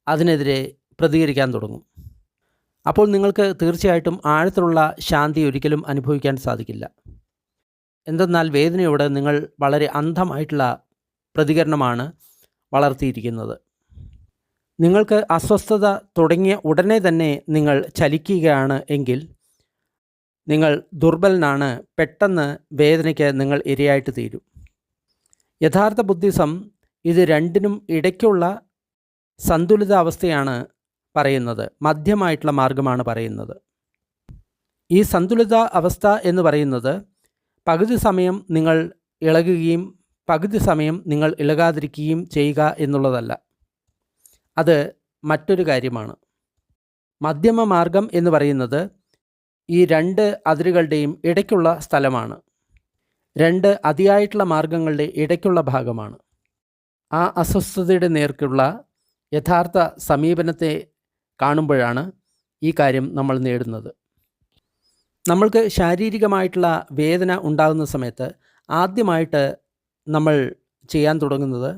അതിനെതിരെ പ്രതികരിക്കാൻ തുടങ്ങും. അപ്പോൾ നിങ്ങൾക്ക് തീർച്ചയായിട്ടും ആഴത്തിലുള്ള ശാന്തി ഒരിക്കലും അനുഭവിക്കാൻ സാധിക്കില്ല. എന്തെന്നാൽ വേദനയോട് നിങ്ങൾ വളരെ അന്ധമായിട്ടുള്ള പ്രതികരണമാണ് വളർത്തിയിരിക്കുന്നത്. നിങ്ങൾക്ക് അസ്വസ്ഥത തുടങ്ങിയ ഉടനെ തന്നെ നിങ്ങൾ ചലിക്കുകയാണ് എങ്കിൽ നിങ്ങൾ ദുർബലനാണ്. പെട്ടെന്ന് വേദനയ്ക്ക് നിങ്ങൾ ഇരയായിട്ട് തീരും. യഥാർത്ഥ ബുദ്ധിസം ഇത് രണ്ടിനും ഇടയ്ക്കുള്ള സന്തുലിതാവസ്ഥയാണ് പറയുന്നത്, മധ്യമായിട്ടുള്ള മാർഗമാണ് പറയുന്നത്. ഈ സന്തുലിത അവസ്ഥ എന്ന് പറയുന്നത് പകുതി സമയം നിങ്ങൾ ഇളകുകയും പകുതി സമയം നിങ്ങൾ ഇളകാതിരിക്കുകയും ചെയ്യുക എന്നുള്ളതല്ല. അത് മറ്റൊരു കാര്യമാണ്. മധ്യമ മാർഗം എന്ന് പറയുന്നത് ഈ രണ്ട് അതിരുകളുടെയും ഇടയ്ക്കുള്ള സ്ഥലമാണ്. രണ്ട് അതിയായിട്ടുള്ള മാർഗങ്ങളുടെ ഇടയ്ക്കുള്ള ഭാഗമാണ്. ആ അസ്വസ്ഥതയുടെ നേർക്കുള്ള യഥാർത്ഥ സമീപനത്തെ കാണുമ്പോഴാണ് ഈ കാര്യം നമ്മൾ നേടുന്നത്. നമ്മൾക്ക് ശാരീരികമായിട്ടുള്ള വേദന ഉണ്ടാകുന്ന സമയത്ത് ആദ്യമായിട്ട് നമ്മൾ ചെയ്യാൻ തുടങ്ങുന്നത്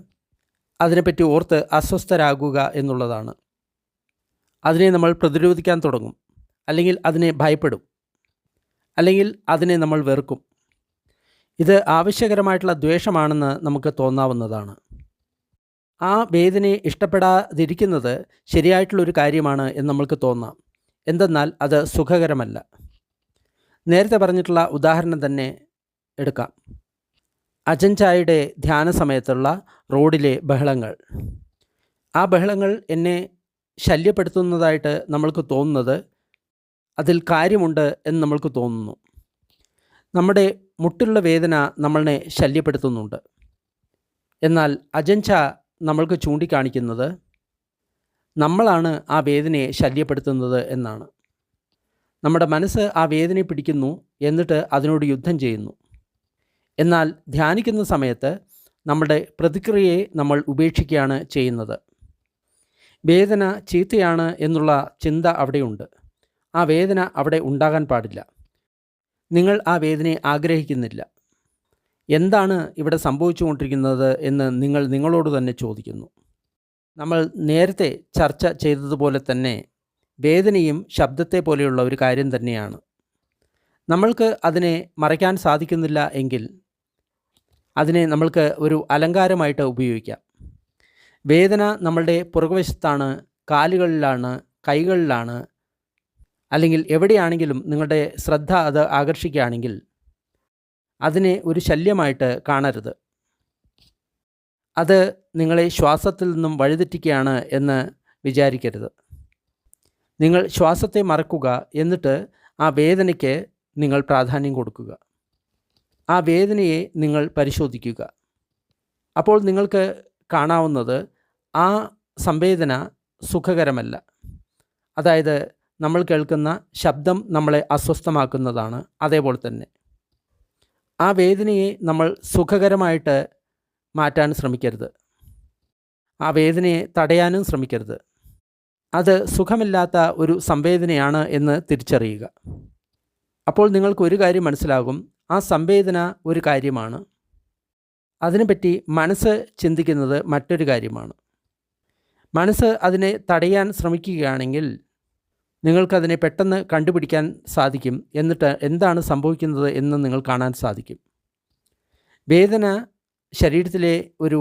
അതിനെപ്പറ്റി ഓർത്ത് അസ്വസ്ഥരാകുക എന്നുള്ളതാണ്. അതിനെ നമ്മൾ പ്രതിരോധിക്കാൻ തുടങ്ങും, അല്ലെങ്കിൽ അതിനെ ഭയപ്പെടും, അല്ലെങ്കിൽ അതിനെ നമ്മൾ വെറുക്കും. ഇത് ആവശ്യകരമായിട്ടുള്ള ദ്വേഷമാണെന്ന് നമുക്ക് തോന്നാവുന്നതാണ്. ആ വേദനയെ ഇഷ്ടപ്പെടാതിരിക്കുന്നത് ശരിയായിട്ടുള്ളൊരു കാര്യമാണ് എന്ന് നമ്മൾക്ക് തോന്നാം. എന്തെന്നാൽ അത് സുഖകരമല്ല. നേരത്തെ പറഞ്ഞിട്ടുള്ള ഉദാഹരണം തന്നെ എടുക്കാം. അജൻ ചായയുടെ ധ്യാന സമയത്തുള്ള റോഡിലെ ബഹളങ്ങൾ. ആ ബഹളങ്ങൾ എന്നെ ശല്യപ്പെടുത്തുന്നതായിട്ട് നമ്മൾക്ക് തോന്നുന്നത് അതിൽ കാര്യമുണ്ട് എന്ന് നമ്മൾക്ക് തോന്നുന്നു. നമ്മുടെ മുട്ടിലുള്ള വേദന നമ്മളെ ശല്യപ്പെടുത്തുന്നുണ്ട്. എന്നാൽ അജൻ ചാ നമ്മൾക്ക് ചൂണ്ടിക്കാണിക്കുന്നത് നമ്മളാണ് ആ വേദനയെ ശല്യപ്പെടുത്തുന്നത് എന്നാണ്. നമ്മുടെ മനസ്സ് ആ വേദനയെ പിടിക്കുന്നു, എന്നിട്ട് അതിനോട് യുദ്ധം ചെയ്യുന്നു. എന്നാൽ ധ്യാനിക്കുന്ന സമയത്ത് നമ്മുടെ പ്രതിക്രിയയെ നമ്മൾ ഉപേക്ഷിക്കുകയാണ് ചെയ്യുന്നത്. വേദന ചീത്തയാണ് എന്നുള്ള ചിന്ത അവിടെയുണ്ട്. ആ വേദന അവിടെ ഉണ്ടാകാൻ പാടില്ല. നിങ്ങൾ ആ വേദനയെ ആഗ്രഹിക്കുന്നില്ല. എന്താണ് ഇവിടെ സംഭവിച്ചുകൊണ്ടിരിക്കുന്നത് എന്ന് നിങ്ങൾ നിങ്ങളോട് തന്നെ ചോദിക്കുന്നു. നമ്മൾ നേരത്തെ ചർച്ച ചെയ്തതുപോലെ തന്നെ വേദനയും ശബ്ദത്തെ പോലെയുള്ള ഒരു കാര്യം തന്നെയാണ്. നമ്മൾക്ക് അതിനെ മറയ്ക്കാൻ സാധിക്കുന്നില്ല എങ്കിൽ അതിനെ നമ്മൾക്ക് ഒരു അലങ്കാരമായിട്ട് ഉപയോഗിക്കാം. വേദന നമ്മളുടെ പുറകുവശത്താണ്, കാലുകളിലാണ്, കൈകളിലാണ്, അല്ലെങ്കിൽ എവിടെയാണെങ്കിലും നിങ്ങളുടെ ശ്രദ്ധ അത് ആകർഷിക്കുകയാണെങ്കിൽ അതിനെ ഒരു ശല്യമായിട്ട് കാണരുത്. അത് നിങ്ങളെ ശ്വാസത്തിൽ നിന്നും വഴിതെറ്റിക്കുകയാണ് എന്ന് വിചാരിക്കരുത്. നിങ്ങൾ ശ്വാസത്തെ മറക്കുക, എന്നിട്ട് ആ വേദനയ്ക്ക് നിങ്ങൾ പ്രാധാന്യം കൊടുക്കുക. ആ വേദനയെ നിങ്ങൾ പരിശോധിക്കുക. അപ്പോൾ നിങ്ങൾക്ക് കാണാവുന്നത് ആ സംവേദന സുഖകരമല്ല. അതായത് നമ്മൾ കേൾക്കുന്ന ശബ്ദം നമ്മളെ അസ്വസ്ഥമാക്കുന്നതാണ്. അതേപോലെ തന്നെ ആ വേദനയെ നമ്മൾ സുഖകരമായിട്ട് മാറ്റാൻ ശ്രമിക്കരുത്. ആ വേദനയെ തടയാനും ശ്രമിക്കരുത്. അത് സുഖമില്ലാത്ത ഒരു സംവേദനയാണ് എന്ന് തിരിച്ചറിയുക. അപ്പോൾ നിങ്ങൾക്ക് ഒരു കാര്യം മനസ്സിലാകും, ആ സംവേദന ഒരു കാര്യമാണ്, അതിനെപ്പറ്റി മനസ്സ് ചിന്തിക്കുന്നത് മറ്റൊരു കാര്യമാണ്. മനസ്സ് അതിനെ തടയാൻ ശ്രമിക്കുകയാണെങ്കിൽ നിങ്ങൾക്കതിനെ പെട്ടെന്ന് കണ്ടുപിടിക്കാൻ സാധിക്കും. എന്നിട്ട് എന്താണ് സംഭവിക്കുന്നത് എന്ന് നിങ്ങൾ കാണാൻ സാധിക്കും. വേദന ശരീരത്തിലെ ഒരു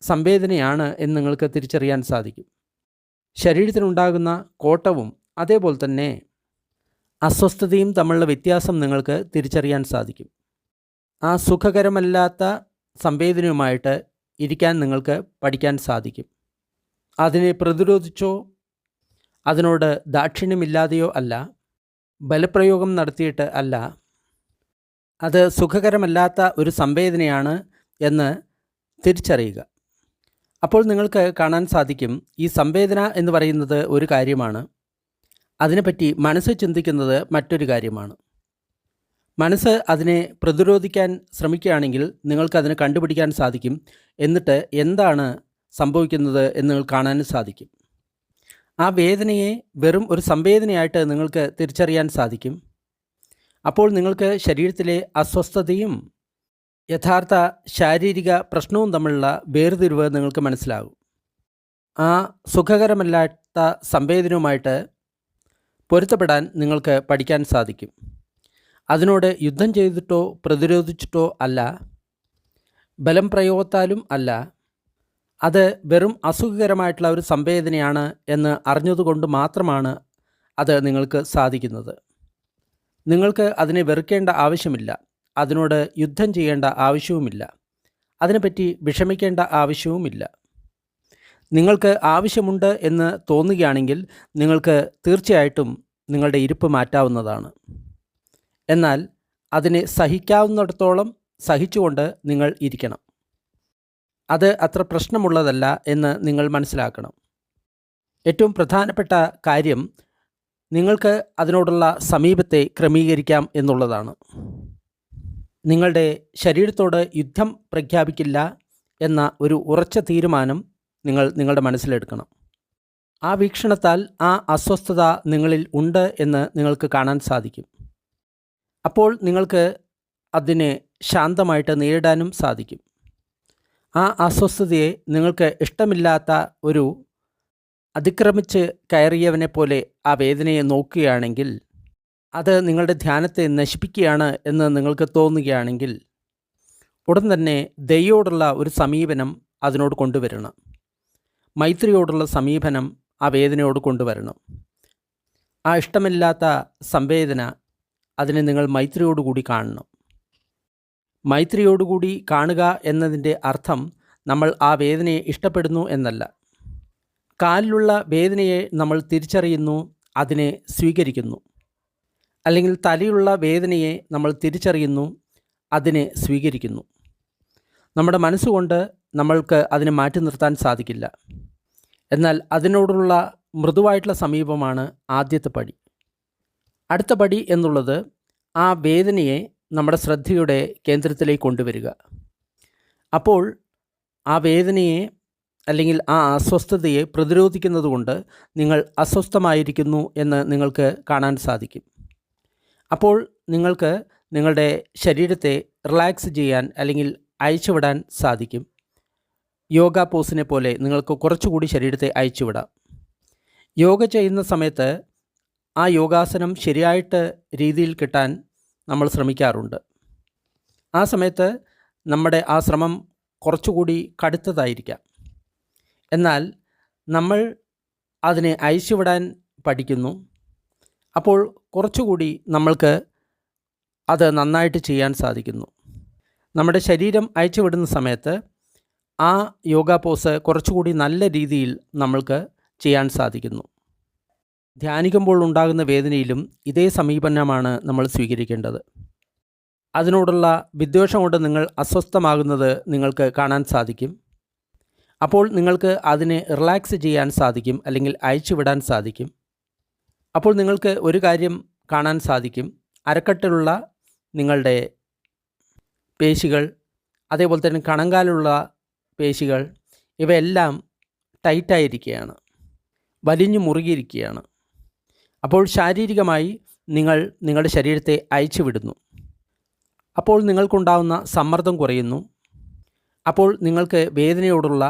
സംവേദനയാണ് എന്ന് നിങ്ങൾക്ക് തിരിച്ചറിയാൻ സാധിക്കും. ശരീരത്തിനുണ്ടാകുന്ന കോട്ടവും അതേപോലെ തന്നെ അസ്വസ്ഥതയും തമ്മിലുള്ള വ്യത്യാസം നിങ്ങൾക്ക് തിരിച്ചറിയാൻ സാധിക്കും. ആ സുഖകരമല്ലാത്ത സംവേദനയുമായിട്ട് ഇരിക്കാൻ നിങ്ങൾക്ക് പഠിക്കാൻ സാധിക്കും. അതിനെ പ്രതിരോധിച്ചോ അതിനോട് ദാക്ഷിണ്യമില്ലാതെയോ അല്ല, ബലപ്രയോഗം നടത്തിയിട്ട് അല്ല, അത് സുഖകരമല്ലാത്ത ഒരു സംവേദനയാണ് എന്ന് തിരിച്ചറിയുക. അപ്പോൾ നിങ്ങൾക്ക് കാണാൻ സാധിക്കും, ഈ സംവേദന എന്ന് പറയുന്നത് ഒരു കാര്യമാണ്, അതിനെപ്പറ്റി മനസ്സ് ചിന്തിക്കുന്നത് മറ്റൊരു കാര്യമാണ്. മനസ്സ് അതിനെ പ്രതിരോധിക്കാൻ ശ്രമിക്കുകയാണെങ്കിൽ നിങ്ങൾക്കതിനെ കണ്ടുപിടിക്കാൻ സാധിക്കും. എന്നിട്ട് എന്താണ് സംഭവിക്കുന്നത് എന്ന് നിങ്ങൾ കാണാനും സാധിക്കും. ആ വേദനയെ വെറും ഒരു സംവേദനയായിട്ട് നിങ്ങൾക്ക് തിരിച്ചറിയാൻ സാധിക്കും. അപ്പോൾ നിങ്ങൾക്ക് ശരീരത്തിലെ അസ്വസ്ഥതയും യഥാർത്ഥ ശാരീരിക പ്രശ്നവും തമ്മിലുള്ള വേർതിരിവ് നിങ്ങൾക്ക് മനസ്സിലാകും. ആ സുഖകരമല്ലാത്ത സംവേദനവുമായിട്ട് പൊരുത്തപ്പെടാൻ നിങ്ങൾക്ക് പഠിക്കാൻ സാധിക്കും. അതിനോട് യുദ്ധം ചെയ്തിട്ടോ പ്രതിരോധിച്ചിട്ടോ അല്ല, ബലം പ്രയോഗത്താലും അല്ല, അത് വെറും അസുഖകരമായിട്ടുള്ള ഒരു സംവേദനയാണ് എന്ന് അറിഞ്ഞതുകൊണ്ട് മാത്രമാണ് അത് നിങ്ങൾക്ക് സാധിക്കുന്നത്. നിങ്ങൾക്ക് അതിനെ വെറുക്കേണ്ട ആവശ്യമില്ല, അതിനോട് യുദ്ധം ചെയ്യേണ്ട ആവശ്യവുമില്ല, അതിനെപ്പറ്റി വിഷമിക്കേണ്ട ആവശ്യവുമില്ല. നിങ്ങൾക്ക് ആവശ്യമുണ്ട് എന്ന് തോന്നുകയാണെങ്കിൽ നിങ്ങൾക്ക് തീർച്ചയായിട്ടും നിങ്ങളുടെ ഇരിപ്പ് മാറ്റാവുന്നതാണ്. എന്നാൽ അതിനെ സഹിക്കാവുന്നിടത്തോളം സഹിച്ചുകൊണ്ട് നിങ്ങൾ ഇരിക്കണം. അത് അത്ര പ്രശ്നമുള്ളതല്ല എന്ന് നിങ്ങൾ മനസ്സിലാക്കണം. ഏറ്റവും പ്രധാനപ്പെട്ട കാര്യം നിങ്ങൾക്ക് അതിനോടുള്ള സമീപത്തെ ക്രമീകരിക്കാം എന്നുള്ളതാണ്. നിങ്ങളുടെ ശരീരത്തോട് യുദ്ധം പ്രഖ്യാപിക്കില്ല എന്ന ഒരു ഉറച്ച തീരുമാനം നിങ്ങൾ നിങ്ങളുടെ മനസ്സിലെടുക്കണം. ആ വീക്ഷണത്താൽ ആ അസ്വസ്ഥത നിങ്ങളിൽ ഉണ്ട് എന്ന് നിങ്ങൾക്ക് കാണാൻ സാധിക്കും. അപ്പോൾ നിങ്ങൾക്ക് അതിനെ ശാന്തമായിട്ട് നേരിടാനും സാധിക്കും. ആ അസ്വസ്ഥതയെ നിങ്ങൾക്ക് ഇഷ്ടമില്ലാത്ത ഒരു അതിക്രമിച്ച് കയറിയവനെ പോലെ ആ വേദനയെ നോക്കുകയാണെങ്കിൽ, അത് നിങ്ങളുടെ ധ്യാനത്തെ നശിപ്പിക്കുകയാണ് എന്ന് നിങ്ങൾക്ക് തോന്നുകയാണെങ്കിൽ, ഉടൻ തന്നെ ദയോടുള്ള ഒരു സമീപനം അതിനോട് കൊണ്ടുവരണം. മൈത്രിയോടുള്ള സമീപനം ആ വേദനയോട് കൊണ്ടുവരണം. ആ ഇഷ്ടമില്ലാത്ത സംവേദന അതിനെ നിങ്ങൾ മൈത്രിയോടുകൂടി കാണണം. മൈത്രിയോടുകൂടി കാണുക എന്നതിൻ്റെ അർത്ഥം നമ്മൾ ആ വേദനയെ ഇഷ്ടപ്പെടുന്നു എന്നല്ല. കാലിലുള്ള വേദനയെ നമ്മൾ തിരിച്ചറിയുന്നു, അതിനെ സ്വീകരിക്കുന്നു. അല്ലെങ്കിൽ തലയിലുള്ള വേദനയെ നമ്മൾ തിരിച്ചറിയുന്നു, അതിനെ സ്വീകരിക്കുന്നു. നമ്മുടെ മനസ്സുകൊണ്ട് നമ്മൾക്ക് അതിനെ മാറ്റി നിർത്താൻ സാധിക്കില്ല. എന്നാൽ അതിനോടുള്ള മൃദുവായിട്ടുള്ള സമീപമാണ് ആദ്യത്തെ പടി. അടുത്ത പടി എന്നുള്ളത് ആ വേദനയെ നമ്മുടെ ശ്രദ്ധയുടെ കേന്ദ്രത്തിലേക്ക് കൊണ്ടുവരിക. അപ്പോൾ ആ വേദനയെ അല്ലെങ്കിൽ ആ അസ്വസ്ഥതയെ പ്രതിരോധിക്കുന്നത് കൊണ്ട് നിങ്ങൾ അസ്വസ്ഥമായിരിക്കുന്നു എന്ന് നിങ്ങൾക്ക് കാണാൻ സാധിക്കും. അപ്പോൾ നിങ്ങൾക്ക് നിങ്ങളുടെ ശരീരത്തെ റിലാക്സ് ചെയ്യാൻ അല്ലെങ്കിൽ അയച്ചുവിടാൻ സാധിക്കും. യോഗ പോസിനെ പോലെ നിങ്ങൾക്ക് കുറച്ചുകൂടി ശരീരത്തെ അയച്ചുവിടാം. യോഗ ചെയ്യുന്ന സമയത്ത് ആ യോഗാസനം ശരിയായിട്ട് രീതിയിൽ കിട്ടാൻ നമ്മൾ ശ്രമിക്കാറുണ്ട്. ആ സമയത്ത് നമ്മുടെ ആ ശ്രമം കുറച്ചുകൂടി കടുത്തതായിരിക്കാം. എന്നാൽ നമ്മൾ അതിനെ അയച്ചുവിടാൻ പഠിക്കുന്നു. അപ്പോൾ കുറച്ചുകൂടി നമ്മൾക്ക് അത് നന്നായിട്ട് ചെയ്യാൻ സാധിക്കുന്നു. നമ്മുടെ ശരീരം അയച്ചുവിടുന്ന സമയത്ത് ആ യോഗ പോസ് കുറച്ചുകൂടി നല്ല രീതിയിൽ നമ്മൾക്ക് ചെയ്യാൻ സാധിക്കുന്നു. ധ്യാനിക്കുമ്പോൾ ഉണ്ടാകുന്ന വേദനയിലും ഇതേ സമീപനമാണ് നമ്മൾ സ്വീകരിക്കേണ്ടത്. അതിനോടുള്ള വിദ്വേഷം കൊണ്ട് നിങ്ങൾ അസ്വസ്ഥമാകുന്നത് നിങ്ങൾക്ക് കാണാൻ സാധിക്കും. അപ്പോൾ നിങ്ങൾക്ക് അതിനെ റിലാക്സ് ചെയ്യാൻ സാധിക്കും, അല്ലെങ്കിൽ അയച്ചുവിടാൻ സാധിക്കും. അപ്പോൾ നിങ്ങൾക്ക് ഒരു കാര്യം കാണാൻ സാധിക്കും, അരക്കെട്ടിലുള്ള നിങ്ങളുടെ പേശികൾ, അതേപോലെ തന്നെ കണങ്കാലുള്ള പേശികൾ, ഇവയെല്ലാം ടൈറ്റായിരിക്കുകയാണ്, വലിഞ്ഞു മുറുകിയിരിക്കുകയാണ്. അപ്പോൾ ശാരീരികമായി നിങ്ങൾ നിങ്ങളുടെ ശരീരത്തെ അയച്ചു വിടുന്നു. അപ്പോൾ നിങ്ങൾക്കുണ്ടാകുന്ന സമ്മർദ്ദം കുറയുന്നു. അപ്പോൾ നിങ്ങൾക്ക് വേദനയോടുള്ള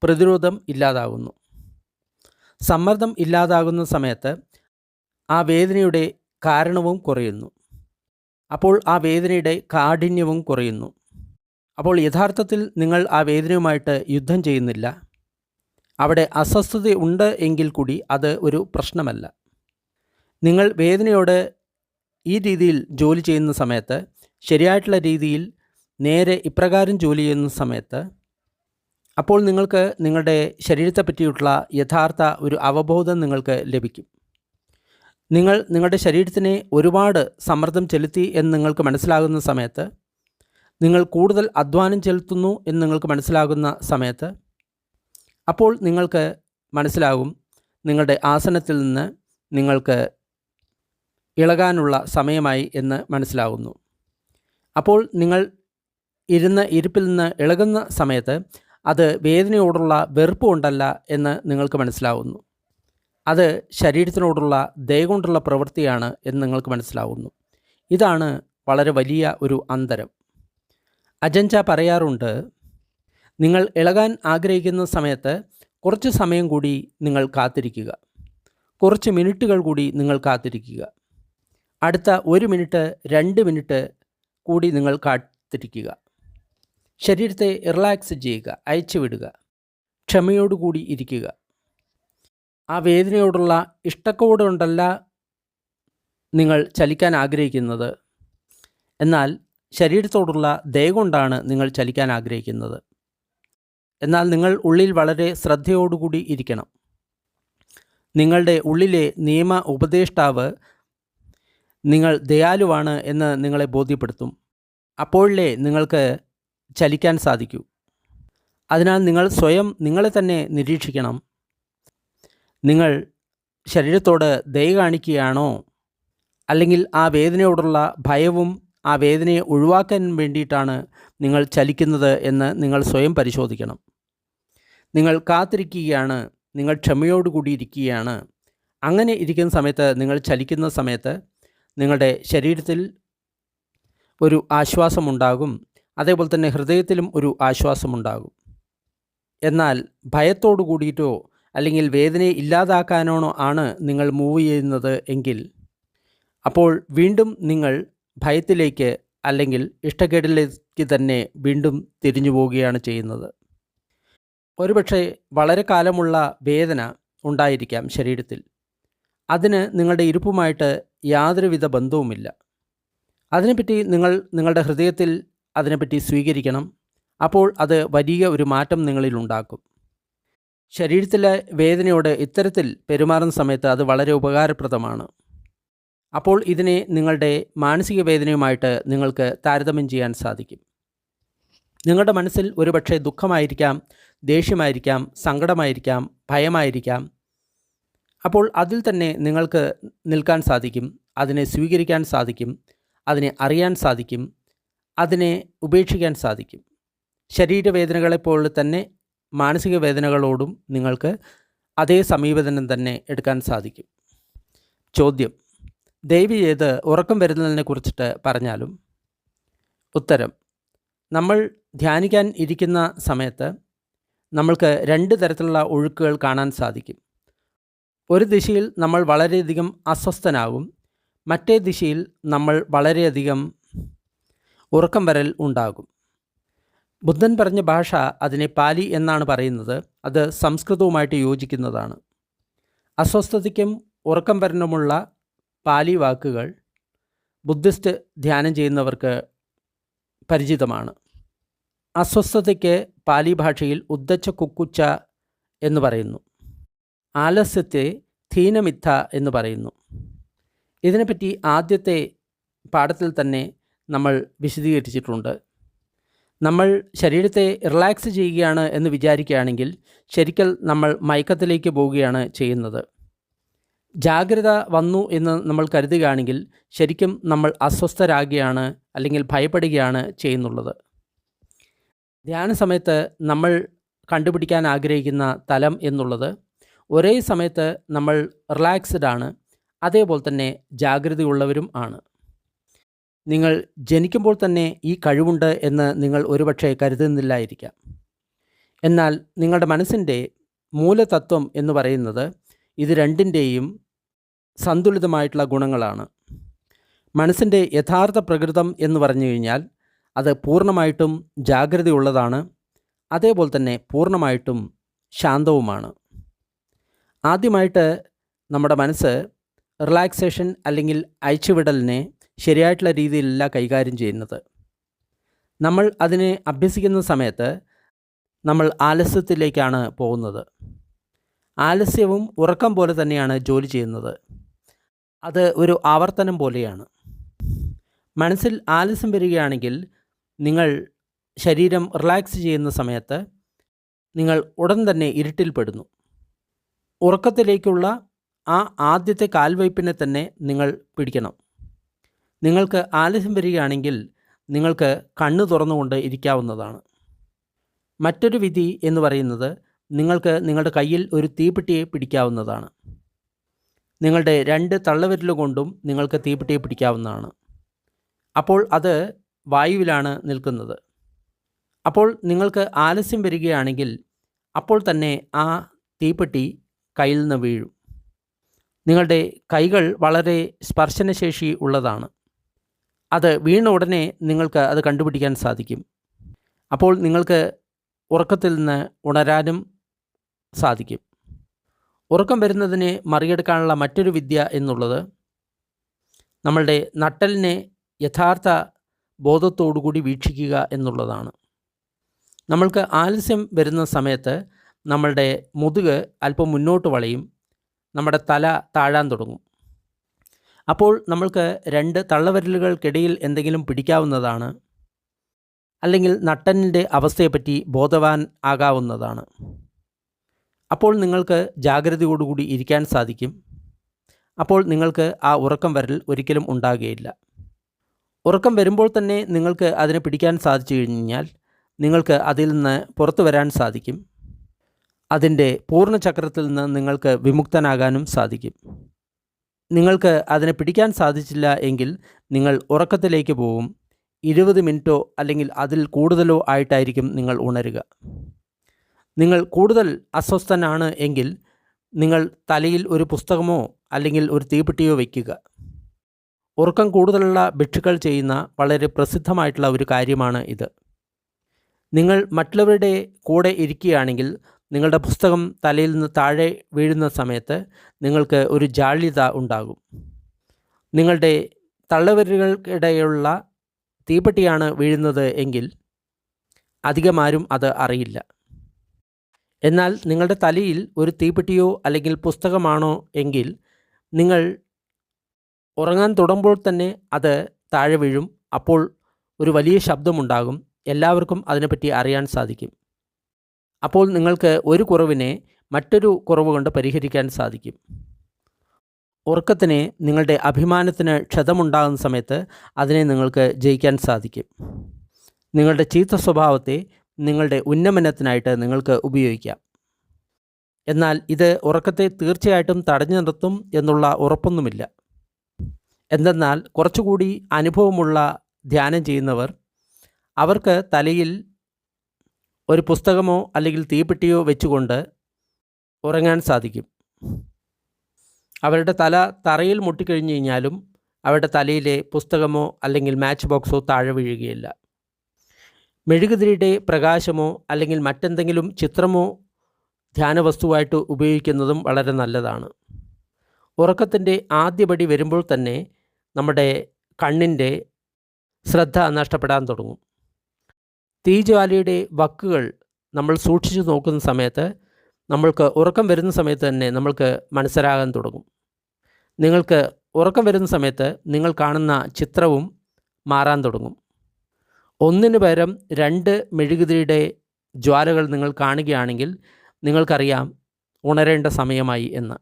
പ്രതിരോധം ഇല്ലാതാകുന്നു. സമ്മർദ്ദം ഇല്ലാതാകുന്ന സമയത്ത് ആ വേദനയുടെ കാരണവും കുറയുന്നു. അപ്പോൾ ആ വേദനയുടെ കാഠിന്യവും കുറയുന്നു. അപ്പോൾ യഥാർത്ഥത്തിൽ നിങ്ങൾ ആ വേദനയുമായിട്ട് യുദ്ധം ചെയ്യുന്നില്ല. അവിടെ അസ്വസ്ഥത ഉണ്ട് എങ്കിൽ കൂടി അത് ഒരു പ്രശ്നമല്ല. നിങ്ങൾ വേദനയോട് ഈ രീതിയിൽ ജോലി ചെയ്യുന്ന സമയത്ത്, ശരിയായിട്ടുള്ള രീതിയിൽ നേരെ ഇപ്രകാരം ജോലി ചെയ്യുന്ന സമയത്ത്, അപ്പോൾ നിങ്ങൾക്ക് നിങ്ങളുടെ ശരീരത്തെ പറ്റിയിട്ടുള്ള യഥാർത്ഥ ഒരു അവബോധം നിങ്ങൾക്ക് ലഭിക്കും. നിങ്ങൾ നിങ്ങളുടെ ശരീരത്തിനെ ഒരുപാട് സമ്മർദ്ദം ചെലുത്തി എന്ന് നിങ്ങൾക്ക് മനസ്സിലാകുന്ന സമയത്ത്, നിങ്ങൾ കൂടുതൽ അധ്വാനം ചെലുത്തുന്നു എന്ന് നിങ്ങൾക്ക് മനസ്സിലാകുന്ന സമയത്ത്, അപ്പോൾ നിങ്ങൾക്ക് മനസ്സിലാകും നിങ്ങളുടെ ആസനത്തിൽ നിന്ന് നിങ്ങൾക്ക് ഇളകാനുള്ള സമയമായി എന്ന് മനസ്സിലാകുന്നു. അപ്പോൾ നിങ്ങൾ ഇരുന്ന ഇരിപ്പിൽ നിന്ന് ഇളകുന്ന സമയത്ത് അത് വേദനയോടുള്ള വെറുപ്പ് കൊണ്ടല്ല എന്ന് നിങ്ങൾക്ക് മനസ്സിലാവുന്നു. അത് ശരീരത്തിനോടുള്ള ദയ കൊണ്ടുള്ള പ്രവൃത്തിയാണ് എന്ന് നിങ്ങൾക്ക് മനസ്സിലാവുന്നു. ഇതാണ് വളരെ വലിയ ഒരു അന്തരം. അജഞ്ച പറയാറുണ്ട്, നിങ്ങൾ ഇളകാൻ ആഗ്രഹിക്കുന്ന സമയത്ത് കുറച്ച് സമയം കൂടി നിങ്ങൾ കാത്തിരിക്കുക, കുറച്ച് മിനിറ്റുകൾ കൂടി നിങ്ങൾ കാത്തിരിക്കുക, അടുത്ത 1 മിനിറ്റ് 2 മിനിറ്റ് കൂടി നിങ്ങൾ കാത്തിരിക്കുക. ശരീരത്തെ റിലാക്സ് ചെയ്യുക, അയച്ചുവിടുക, ക്ഷമയോടുകൂടി ഇരിക്കുക. ആ വേദനയോടുള്ള ഇഷ്ടക്കോടുകൊണ്ടല്ല നിങ്ങൾ ചലിക്കാൻ ആഗ്രഹിക്കുന്നത്, എന്നാൽ ശരീരത്തോടുള്ള ദയ കൊണ്ടാണ് നിങ്ങൾ ചലിക്കാൻ ആഗ്രഹിക്കുന്നത്. എന്നാൽ നിങ്ങൾ ഉള്ളിൽ വളരെ ശ്രദ്ധയോടുകൂടി ഇരിക്കണം. നിങ്ങളുടെ ഉള്ളിലെ നിയമ ഉപദേഷ്ടാവ് നിങ്ങൾ ദയാലുവാണ് എന്ന് നിങ്ങളെ ബോധ്യപ്പെടുത്തും. അപ്പോഴേ നിങ്ങൾക്ക് ചലിക്കാൻ സാധിക്കൂ. അതിനാൽ നിങ്ങൾ സ്വയം നിങ്ങളെ തന്നെ നിരീക്ഷിക്കണം. നിങ്ങൾ ശരീരത്തോട് ദയ കാണിക്കുകയാണോ, അല്ലെങ്കിൽ ആ വേദനയോടുള്ള ഭയവും ആ വേദനയെ ഒഴിവാക്കാൻ വേണ്ടിയിട്ടാണ് നിങ്ങൾ ചലിക്കുന്നത് എന്ന് നിങ്ങൾ സ്വയം പരിശോധിക്കണം. നിങ്ങൾ കാത്തിരിക്കുകയാണ്, നിങ്ങൾ ക്ഷമയോടുകൂടി ഇരിക്കുകയാണ്. അങ്ങനെ ഇരിക്കുന്ന സമയത്ത്, നിങ്ങൾ ചലിക്കുന്ന സമയത്ത് നിങ്ങളുടെ ശരീരത്തിൽ ഒരു ആശ്വാസമുണ്ടാകും, അതേപോലെ തന്നെ ഹൃദയത്തിലും ഒരു ആശ്വാസമുണ്ടാകും. എന്നാൽ ഭയത്തോടു കൂടിയിട്ടോ അല്ലെങ്കിൽ വേദനയെ ഇല്ലാതാക്കാനോ ആണ് നിങ്ങൾ മൂവ് ചെയ്യുന്നത് എങ്കിൽ, അപ്പോൾ വീണ്ടും നിങ്ങൾ ഭയത്തിലേക്ക് അല്ലെങ്കിൽ ഇഷ്ടക്കേടിലേക്ക് തന്നെ വീണ്ടും തിരിഞ്ഞു പോവുകയാണ് ചെയ്യുന്നത്. ഒരുപക്ഷെ വളരെ കാലമുള്ള വേദന ഉണ്ടായിരിക്കാം ശരീരത്തിൽ. അതിന് നിങ്ങളുടെ ഇരിപ്പുമായിട്ട് യാതൊരുവിധ ബന്ധവുമില്ല. അതിനെപ്പറ്റി നിങ്ങൾ നിങ്ങളുടെ ഹൃദയത്തിൽ അതിനെപ്പറ്റി സ്വീകരിക്കണം. അപ്പോൾ അത് വലിയ ഒരു മാറ്റം നിങ്ങളിൽ ഉണ്ടാക്കും. ശരീരത്തിലെ വേദനയോട് ഇത്തരത്തിൽ പെരുമാറുന്ന സമയത്ത് അത് വളരെ ഉപകാരപ്രദമാണ്. അപ്പോൾ ഇതിനെ നിങ്ങളുടെ മാനസിക വേദനയുമായിട്ട് നിങ്ങൾക്ക് താരതമ്യം ചെയ്യാൻ സാധിക്കും. നിങ്ങളുടെ മനസ്സിൽ ഒരുപക്ഷെ ദുഃഖമായിരിക്കാം, ദേഷ്യമായിരിക്കാം, സങ്കടമായിരിക്കാം, ഭയമായിരിക്കാം. അപ്പോൾ അതിൽ തന്നെ നിങ്ങൾക്ക് നിൽക്കാൻ സാധിക്കും, അതിനെ സ്വീകരിക്കാൻ സാധിക്കും, അതിനെ അറിയാൻ സാധിക്കും, അതിനെ ഉപേക്ഷിക്കാൻ സാധിക്കും. ശരീരവേദനകളെപ്പോലെ തന്നെ മാനസിക വേദനകളോടും നിങ്ങൾക്ക് അതേ സമീപനം തന്നെ എടുക്കാൻ സാധിക്കും. ചോദ്യം: ദയവ് ചെയ്ത് ഉറക്കം വരുന്നതിനെ കുറിച്ചിട്ട് പറഞ്ഞാലും. ഉത്തരം: നമ്മൾ ധ്യാനിക്കാൻ ഇരിക്കുന്ന സമയത്ത് നമ്മൾക്ക് 2 തരത്തിലുള്ള ഒഴുക്കുകൾ കാണാൻ സാധിക്കും. ഒരു ദിശയിൽ നമ്മൾ വളരെയധികം അസ്വസ്ഥനാകും, മറ്റേ ദിശയിൽ നമ്മൾ വളരെയധികം ഉറക്കം വരൽ ഉണ്ടാകും. ബുദ്ധൻ പറഞ്ഞ ഭാഷ അതിനെ പാലി എന്നാണ് പറയുന്നത്. അത് സംസ്കൃതവുമായിട്ട് യോജിക്കുന്നതാണ്. അസ്വസ്ഥതയ്ക്കും ഉറക്കം വരനുമുള്ള പാലി വാക്കുകൾ ബുദ്ധിസ്റ്റ് ധ്യാനം ചെയ്യുന്നവർക്ക് പരിചിതമാണ്. അസ്വസ്ഥതയ്ക്ക് പാലി ഭാഷയിൽ ഉദ്ദച്ച കുക്കുച്ച എന്ന് പറയുന്നു. ആലസ്യത്തെ ധീനമിഥ എന്ന് പറയുന്നു. ഇതിനെപ്പറ്റി ആദ്യത്തെ പാഠത്തിൽ തന്നെ നമ്മൾ വിശദീകരിച്ചിട്ടുണ്ട്. നമ്മൾ ശരീരത്തെ റിലാക്സ് ചെയ്യുകയാണ് എന്ന് വിചാരിക്കുകയാണെങ്കിൽ ശരിക്കും നമ്മൾ മയക്കത്തിലേക്ക് പോവുകയാണ് ചെയ്യുന്നത്. ജാഗ്രത വന്നു എന്ന് നമ്മൾ കരുതുകയാണെങ്കിൽ ശരിക്കും നമ്മൾ അസ്വസ്ഥരാകുകയാണ് അല്ലെങ്കിൽ ഭയപ്പെടുകയാണ് ചെയ്യുന്നുള്ളത്. ധ്യാന സമയത്ത് നമ്മൾ കണ്ടുപിടിക്കാൻ ആഗ്രഹിക്കുന്ന തലം എന്നുള്ളത് ഒരേ സമയത്ത് നമ്മൾ റിലാക്സ്ഡ് ആണ്, അതേപോലെ തന്നെ ജാഗ്രതയുള്ളവരും ആണ്. നിങ്ങൾ ജനിക്കുമ്പോൾ തന്നെ ഈ കഴിവുണ്ട് എന്ന് നിങ്ങൾ ഒരുപക്ഷെ കരുതുന്നില്ലായിരിക്കാം. എന്നാൽ നിങ്ങളുടെ മനസ്സിൻ്റെ മൂലതത്വം എന്ന് പറയുന്നത് ഇത് രണ്ടിൻ്റെയും സന്തുലിതമായിട്ടുള്ള ഗുണങ്ങളാണ്. മനസ്സിൻ്റെ യഥാർത്ഥ പ്രകൃതം എന്ന് പറഞ്ഞു കഴിഞ്ഞാൽ അത് പൂർണ്ണമായിട്ടും ജാഗ്രതയുള്ളതാണ്, അതേപോലെ തന്നെ പൂർണ്ണമായിട്ടും ശാന്തവുമാണ്. ആദ്യമായിട്ട് നമ്മുടെ മനസ്സ് റിലാക്സേഷൻ അല്ലെങ്കിൽ അയച്ചുവിടലിനെ ശരിയായിട്ടുള്ള രീതിയിലല്ല കൈകാര്യം ചെയ്യുന്നത്. നമ്മൾ അതിനെ അഭ്യസിക്കുന്ന സമയത്ത് നമ്മൾ ആലസ്യത്തിലേക്കാണ് പോകുന്നത്. ആലസ്യവും ഉറക്കം പോലെ തന്നെയാണ് ജോലി ചെയ്യുന്നത്. അത് ഒരു ആവർത്തനം പോലെയാണ്. മനസ്സിൽ ആലസ്യം വരികയാണെങ്കിൽ നിങ്ങൾ ശരീരം റിലാക്സ് ചെയ്യുന്ന സമയത്ത് നിങ്ങൾ ഉടൻ തന്നെ ഇരുട്ടിൽപ്പെടുന്നു. ഉറക്കത്തിലേക്കുള്ള ആ ആദ്യത്തെ കാൽവയ്പ്പിനെ തന്നെ നിങ്ങൾ പിടിക്കണം. നിങ്ങൾക്ക് ആലസ്യം വരികയാണെങ്കിൽ നിങ്ങൾക്ക് കണ്ണ് തുറന്നുകൊണ്ട് ഇരിക്കാവുന്നതാണ്. മറ്റൊരു വിധി എന്ന് പറയുന്നത് നിങ്ങൾക്ക് നിങ്ങളുടെ കയ്യിൽ ഒരു തീപ്പെട്ടിയെ പിടിക്കാവുന്നതാണ്. നിങ്ങളുടെ 2 തള്ളവിരൽ കൊണ്ടും നിങ്ങൾക്ക് തീപ്പെട്ടിയെ പിടിക്കാവുന്നതാണ്. അപ്പോൾ അത് വായുവിലാണ് നിൽക്കുന്നത്. അപ്പോൾ നിങ്ങൾക്ക് ആലസ്യം വരികയാണെങ്കിൽ അപ്പോൾ തന്നെ ആ തീപ്പെട്ടി കയ്യിൽ നിന്ന് വീഴും. നിങ്ങളുടെ കൈകൾ വളരെ സ്പർശനശേഷി ഉള്ളതാണ്. അത് വീണ ഉടനെ നിങ്ങൾക്ക് അത് കണ്ടുപിടിക്കാൻ സാധിക്കും. അപ്പോൾ നിങ്ങൾക്ക് ഉറക്കത്തിൽ നിന്ന് ഉണരാനും സാധിക്കും. ഉറക്കം വരുന്നതിനെ മറികടക്കാനുള്ള മറ്റൊരു വിദ്യ എന്നുള്ളത് നമ്മളുടെ നട്ടെല്ലിനെ യഥാർത്ഥ ബോധത്തോടുകൂടി വീക്ഷിക്കുക എന്നുള്ളതാണ്. നമ്മൾക്ക് ആലസ്യം വരുന്ന സമയത്ത് നമ്മളുടെ മുതുക് അല്പം മുന്നോട്ട് വളയും, നമ്മുടെ തല താഴാൻ തുടങ്ങും. അപ്പോൾ നമ്മൾക്ക് 2 തള്ളവിരലുകൾക്കിടയിൽ എന്തെങ്കിലും പിടിക്കാവുന്നതാണ്, അല്ലെങ്കിൽ നട്ടെല്ലിൻ്റെ അവസ്ഥയെപ്പറ്റി ബോധവാൻ ആകാവുന്നതാണ്. അപ്പോൾ നിങ്ങൾക്ക് ജാഗ്രതയോടുകൂടി ഇരിക്കാൻ സാധിക്കും. അപ്പോൾ നിങ്ങൾക്ക് ആ ഉറക്കം വരൽ ഒരിക്കലും ഉണ്ടാകുകയില്ല. ഉറക്കം വരുമ്പോൾ തന്നെ നിങ്ങൾക്ക് അതിനെ പിടിക്കാൻ സാധിച്ചു കഴിഞ്ഞാൽ നിങ്ങൾക്ക് അതിൽ നിന്ന് പുറത്തു വരാൻ സാധിക്കും. അതിൻ്റെ പൂർണ്ണചക്രത്തിൽ നിന്ന് നിങ്ങൾക്ക് വിമുക്തനാകാനും സാധിക്കും. നിങ്ങൾക്ക് അതിനെ പിടിക്കാൻ സാധിച്ചില്ല എങ്കിൽ നിങ്ങൾ ഉറക്കത്തിലേക്ക് പോകും. 20 മിനിറ്റോ അല്ലെങ്കിൽ അതിൽ കൂടുതലോ ആയിട്ടായിരിക്കും നിങ്ങൾ ഉണരുക. നിങ്ങൾ കൂടുതൽ അസ്വസ്ഥനാണ് എങ്കിൽ നിങ്ങൾ തലയിൽ ഒരു പുസ്തകമോ അല്ലെങ്കിൽ ഒരു തീപ്പെട്ടിയോ വയ്ക്കുക. ഉറക്കം കൂടുതലുള്ള ഭിക്ഷുക്കൾ ചെയ്യുന്ന വളരെ പ്രസിദ്ധമായിട്ടുള്ള ഒരു കാര്യമാണ് ഇത്. നിങ്ങൾ മറ്റുള്ളവരുടെ കൂടെ ഇരിക്കുകയാണെങ്കിൽ നിങ്ങളുടെ പുസ്തകം തലയിൽ നിന്ന് താഴെ വീഴുന്ന സമയത്ത് നിങ്ങൾക്ക് ഒരു ജാള്യത ഉണ്ടാകും. നിങ്ങളുടെ തള്ളവിരലുകൾക്കിടയിലുള്ള തീപ്പെട്ടിയാണ് വീഴുന്നത് എങ്കിൽ അധികമാരും അത് അറിയില്ല. എന്നാൽ നിങ്ങളുടെ തലയിൽ ഒരു തീപ്പെട്ടിയോ അല്ലെങ്കിൽ പുസ്തകമാണോ എങ്കിൽ നിങ്ങൾ ഉറങ്ങാൻ തുടങ്ങുമ്പോൾ തന്നെ അത് താഴെ വീഴും. അപ്പോൾ ഒരു വലിയ ശബ്ദമുണ്ടാകും. എല്ലാവർക്കും അതിനെപ്പറ്റി അറിയാൻ സാധിക്കും. അപ്പോൾ നിങ്ങൾക്ക് ഒരു കുറവിനെ മറ്റൊരു കുറവ് കൊണ്ട് പരിഹരിക്കാൻ സാധിക്കും. ഉറക്കത്തിന് നിങ്ങളുടെ അഭിമാനത്തിന് ക്ഷതമുണ്ടാകുന്ന സമയത്ത് അതിനെ നിങ്ങൾക്ക് ജയിക്കാൻ സാധിക്കും. നിങ്ങളുടെ ചീത്ത സ്വഭാവത്തെ നിങ്ങളുടെ ഉന്നമനത്തിനായിട്ട് നിങ്ങൾക്ക് ഉപയോഗിക്കാം. എന്നാൽ ഇത് ഉറക്കത്തെ തീർച്ചയായിട്ടും തടഞ്ഞു നിർത്തും എന്നുള്ള ഉറപ്പൊന്നുമില്ല. എന്തെന്നാൽ കുറച്ചുകൂടി അനുഭവമുള്ള ധ്യാനം ചെയ്യുന്നവർ അവർക്ക് തലയിൽ ഒരു പുസ്തകമോ അല്ലെങ്കിൽ തീപ്പെട്ടിയോ വെച്ചുകൊണ്ട് ഉറങ്ങാൻ സാധിക്കും. അവരുടെ തല തറയിൽ മുട്ടിക്കഴിഞ്ഞു കഴിഞ്ഞാലും അവരുടെ തലയിലെ പുസ്തകമോ അല്ലെങ്കിൽ മാച്ച് ബോക്സോ താഴെ വീഴുകയില്ല. മെഴുകുതിരിയുടെ പ്രകാശമോ അല്ലെങ്കിൽ മറ്റെന്തെങ്കിലും ചിത്രമോ ധ്യാനവസ്തുവായിട്ട് ഉപയോഗിക്കുന്നതും വളരെ നല്ലതാണ്. ഉറക്കത്തിൻ്റെ ആദ്യപടി വരുമ്പോൾ തന്നെ നമ്മുടെ കണ്ണിൻ്റെ ശ്രദ്ധ നഷ്ടപ്പെടാൻ തുടങ്ങും. തീജ്വാലയുടെ വക്കുകൾ നമ്മൾ സൂക്ഷിച്ചു നോക്കുന്ന സമയത്ത് നമ്മൾക്ക് ഉറക്കം വരുന്ന സമയത്ത് തന്നെ നമ്മൾക്ക് മനസ്സിലാകാൻ തുടങ്ങും. നിങ്ങൾക്ക് ഉറക്കം വരുന്ന സമയത്ത് നിങ്ങൾ കാണുന്ന ചിത്രവും മാറാൻ തുടങ്ങും. ഒന്നിനു പകരം 2 മെഴുകുതിരിയുടെ ജ്വാലകൾ നിങ്ങൾ കാണുകയാണെങ്കിൽ നിങ്ങൾക്കറിയാം ഉണരേണ്ട സമയമായി എന്ന്.